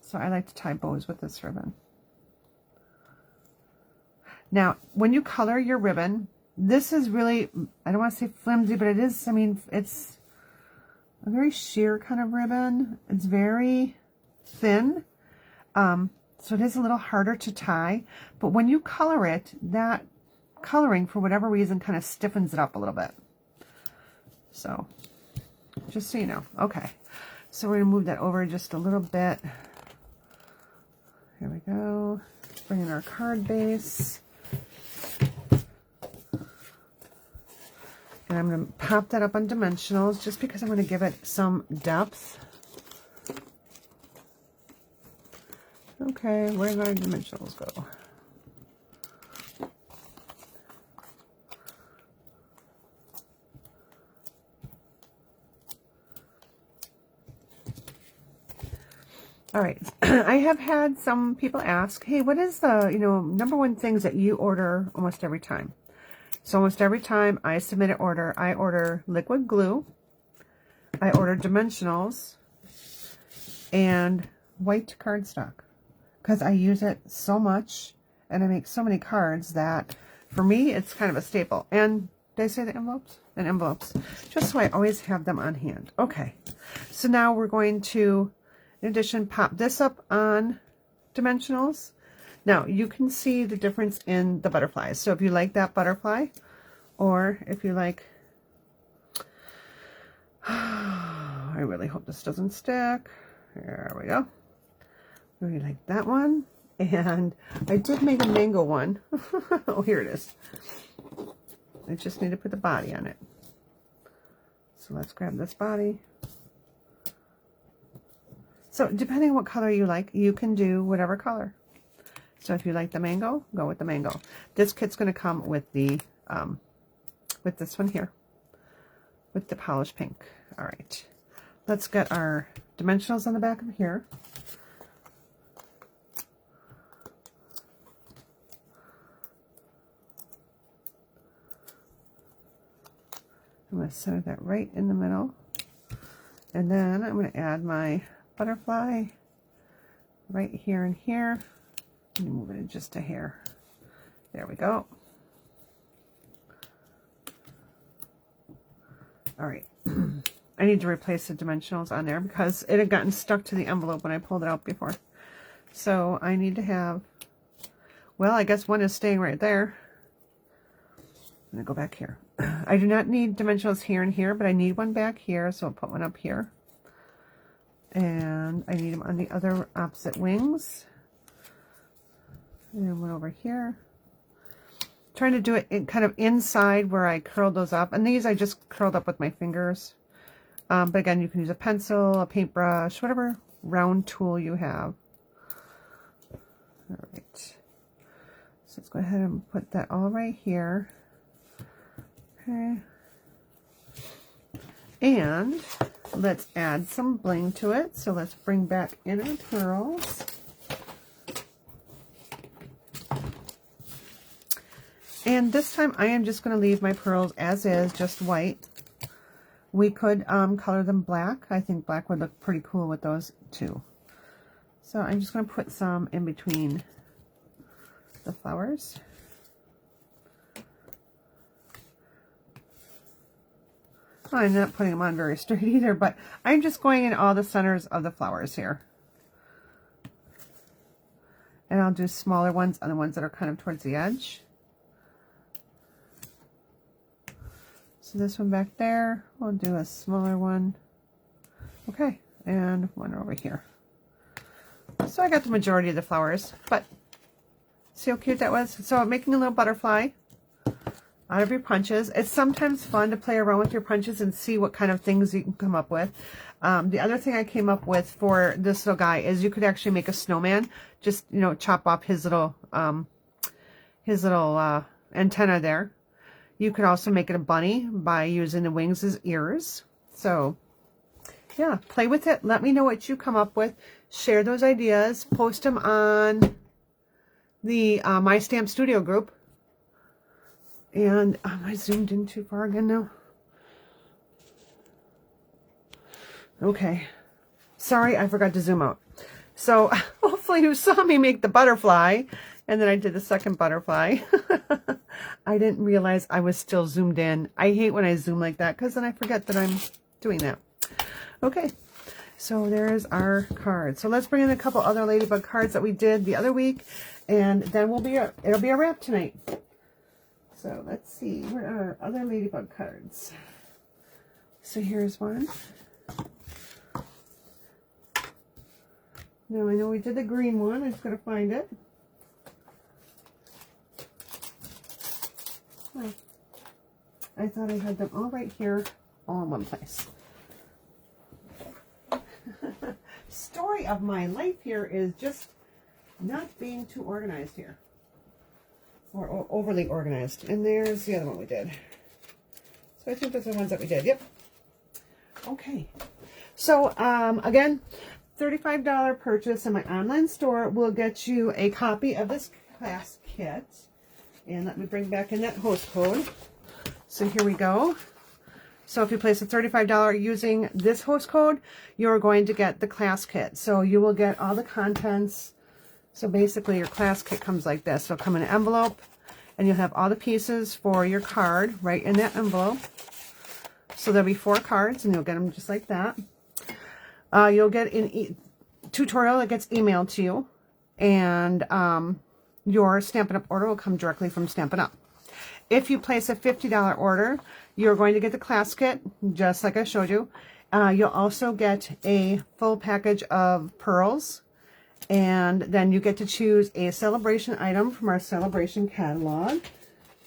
So I like to tie bows with this ribbon. Now, when you color your ribbon, this is really, I don't want to say flimsy, but it is, I mean, it's a very sheer kind of ribbon. It's very thin. So it is a little harder to tie. But when you color it, that coloring, for whatever reason, kind of stiffens it up a little bit. So, just so you know. Okay. So we're going to move that over just a little bit. Here we go. Bring in our card base. And I'm going to pop that up on dimensionals just because I'm going to give it some depth. Okay, where did our dimensionals go? All right, I have had some people ask, hey, what is the, number one things that you order almost every time? So almost every time I submit an order, I order liquid glue, I order dimensionals, and white cardstock, because I use it so much, and I make so many cards that, for me, it's kind of a staple. And did I say the envelopes? And envelopes, just so I always have them on hand. Okay, so now we're going to, in addition, pop this up on dimensionals. Now, you can see the difference in the butterflies. So if you like that butterfly, or if you like, I really hope this doesn't stick. There we go. Really like that one. And I did make a mango one. Oh, here it is. I just need to put the body on it. So let's grab this body. So depending on what color you like, you can do whatever color. So if you like the mango, go with the mango. This kit's going to come with the, with this one here, with the polished pink. All right, let's get our dimensionals on the back of here. I'm going to center that right in the middle. And then I'm going to add my butterfly right here and here. Let me move it in just a hair. There we go. All right. I need to replace the dimensionals on there because it had gotten stuck to the envelope when I pulled it out before. So I need to have, well, I guess one is staying right there. I'm going to go back here. I do not need dimensionals here and here, but I need one back here, so I'll put one up here. And I need them on the other opposite wings. And one over here. Trying to do it in, kind of inside where I curled those up. And these I just curled up with my fingers. But again, you can use a pencil, a paintbrush, whatever round tool you have. All right. So let's go ahead and put that all right here. Okay. And let's add some bling to it. So let's bring back in our pearls. And this time I am just going to leave my pearls as is, just white. We could color them black. I think black would look pretty cool with those too. So I'm just going to put some in between the flowers. Well, I'm not putting them on very straight either, but I'm just going in all the centers of the flowers here. And I'll do smaller ones on the ones that are kind of towards the edge. So this one back there, we'll do a smaller one. Okay, and one over here. So I got the majority of the flowers, but see how cute that was? So I'm making a little butterfly out of your punches. It's sometimes fun to play around with your punches and see what kind of things you can come up with. The other thing I came up with for this little guy is you could actually make a snowman. Just, you know, chop off his little antenna there. You could also make it a bunny by using the wings as ears. So yeah, play with it. Let me know what you come up with. Share those ideas. Post them on the My Stamp Studio group. And am I zoomed in too far again now? Okay. Sorry, I forgot to zoom out. So hopefully you saw me make the butterfly. And then I did the second butterfly. I didn't realize I was still zoomed in. I hate when I zoom like that because then I forget that I'm doing that. Okay. So there's our card. So let's bring in a couple other Ladybug cards that we did the other week. And then it'll be a wrap tonight. So let's see. Where are our other Ladybug cards? So here's one. Now I know we did the green one. I'm just going to find it. Oh, I thought I had them all right here, all in one place. Story of my life here is just not being too organized here. Or overly organized. And there's the other one we did. So I think those are the ones that we did. Yep. Okay. So, again, $35 purchase in my online store will get you a copy of this class kit. And let me bring back in that host code. So here we go. So if you place a $35 using this host code, you're going to get the class kit. So you will get all the contents. So basically your class kit comes like this. So it'll come in an envelope and you'll have all the pieces for your card right in that envelope. So there'll be 4 cards and you'll get them just like that. You'll get an tutorial that gets emailed to you. And your Stampin' Up! Order will come directly from Stampin' Up! If you place a $50 order, you're going to get the class kit, just like I showed you. You'll also get a full package of pearls, and then you get to choose a celebration item from our celebration catalog.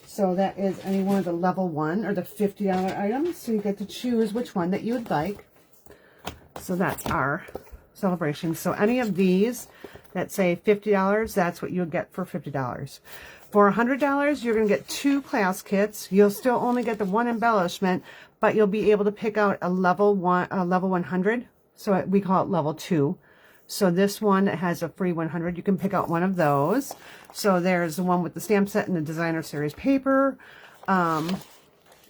So that is any one of the level 1 or the $50 items. So you get to choose which one that you would like. So that's our celebration. So any of these that say $50, that's what you would get for $50. For $100, you're going to get 2 class kits. You'll still only get the 1 embellishment, but you'll be able to pick out a level 100. So we call it level 2. So this one has a free 100. You can pick out one of those. So there's the one with the stamp set and the designer series paper. And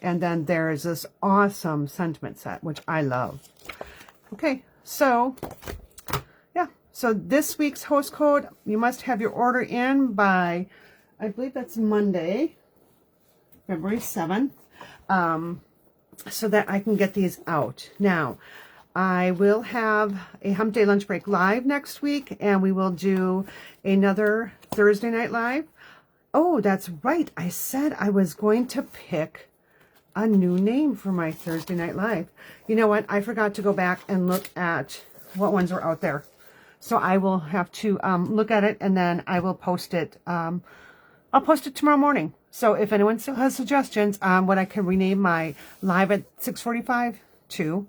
then there's this awesome sentiment set, which I love. Okay, so yeah. So this week's host code, you must have your order in by, I believe that's Monday, February 7th, so that I can get these out. Now, I will have a Hump Day Lunch Break Live next week, and we will do another Thursday Night Live. Oh, that's right. I said I was going to pick a new name for my Thursday Night Live. You know what? I forgot to go back and look at what ones were out there. So I will have to look at it, and then I will post it. I'll post it tomorrow morning. So if anyone still has suggestions on what I can rename my live at 6:45 to,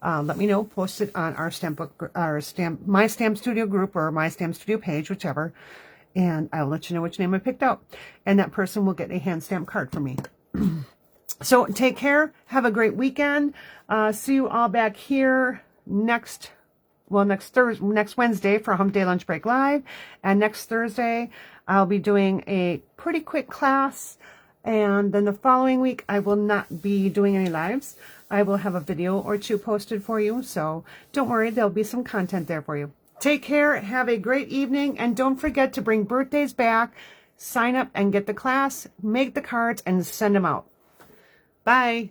let me know. Post it on our My Stamp Studio group or My Stamp Studio page, whichever. And I'll let you know which name I picked out. And that person will get a hand stamp card from me. So take care. Have a great weekend. See you all back here next Wednesday for Hump Day Lunch Break Live. And next Thursday, I'll be doing a pretty quick class. And then the following week, I will not be doing any lives. I will have a video or 2 posted for you. So don't worry, there'll be some content there for you. Take care. Have a great evening. And don't forget to bring birthdays back. Sign up and get the class. Make the cards and send them out. Bye.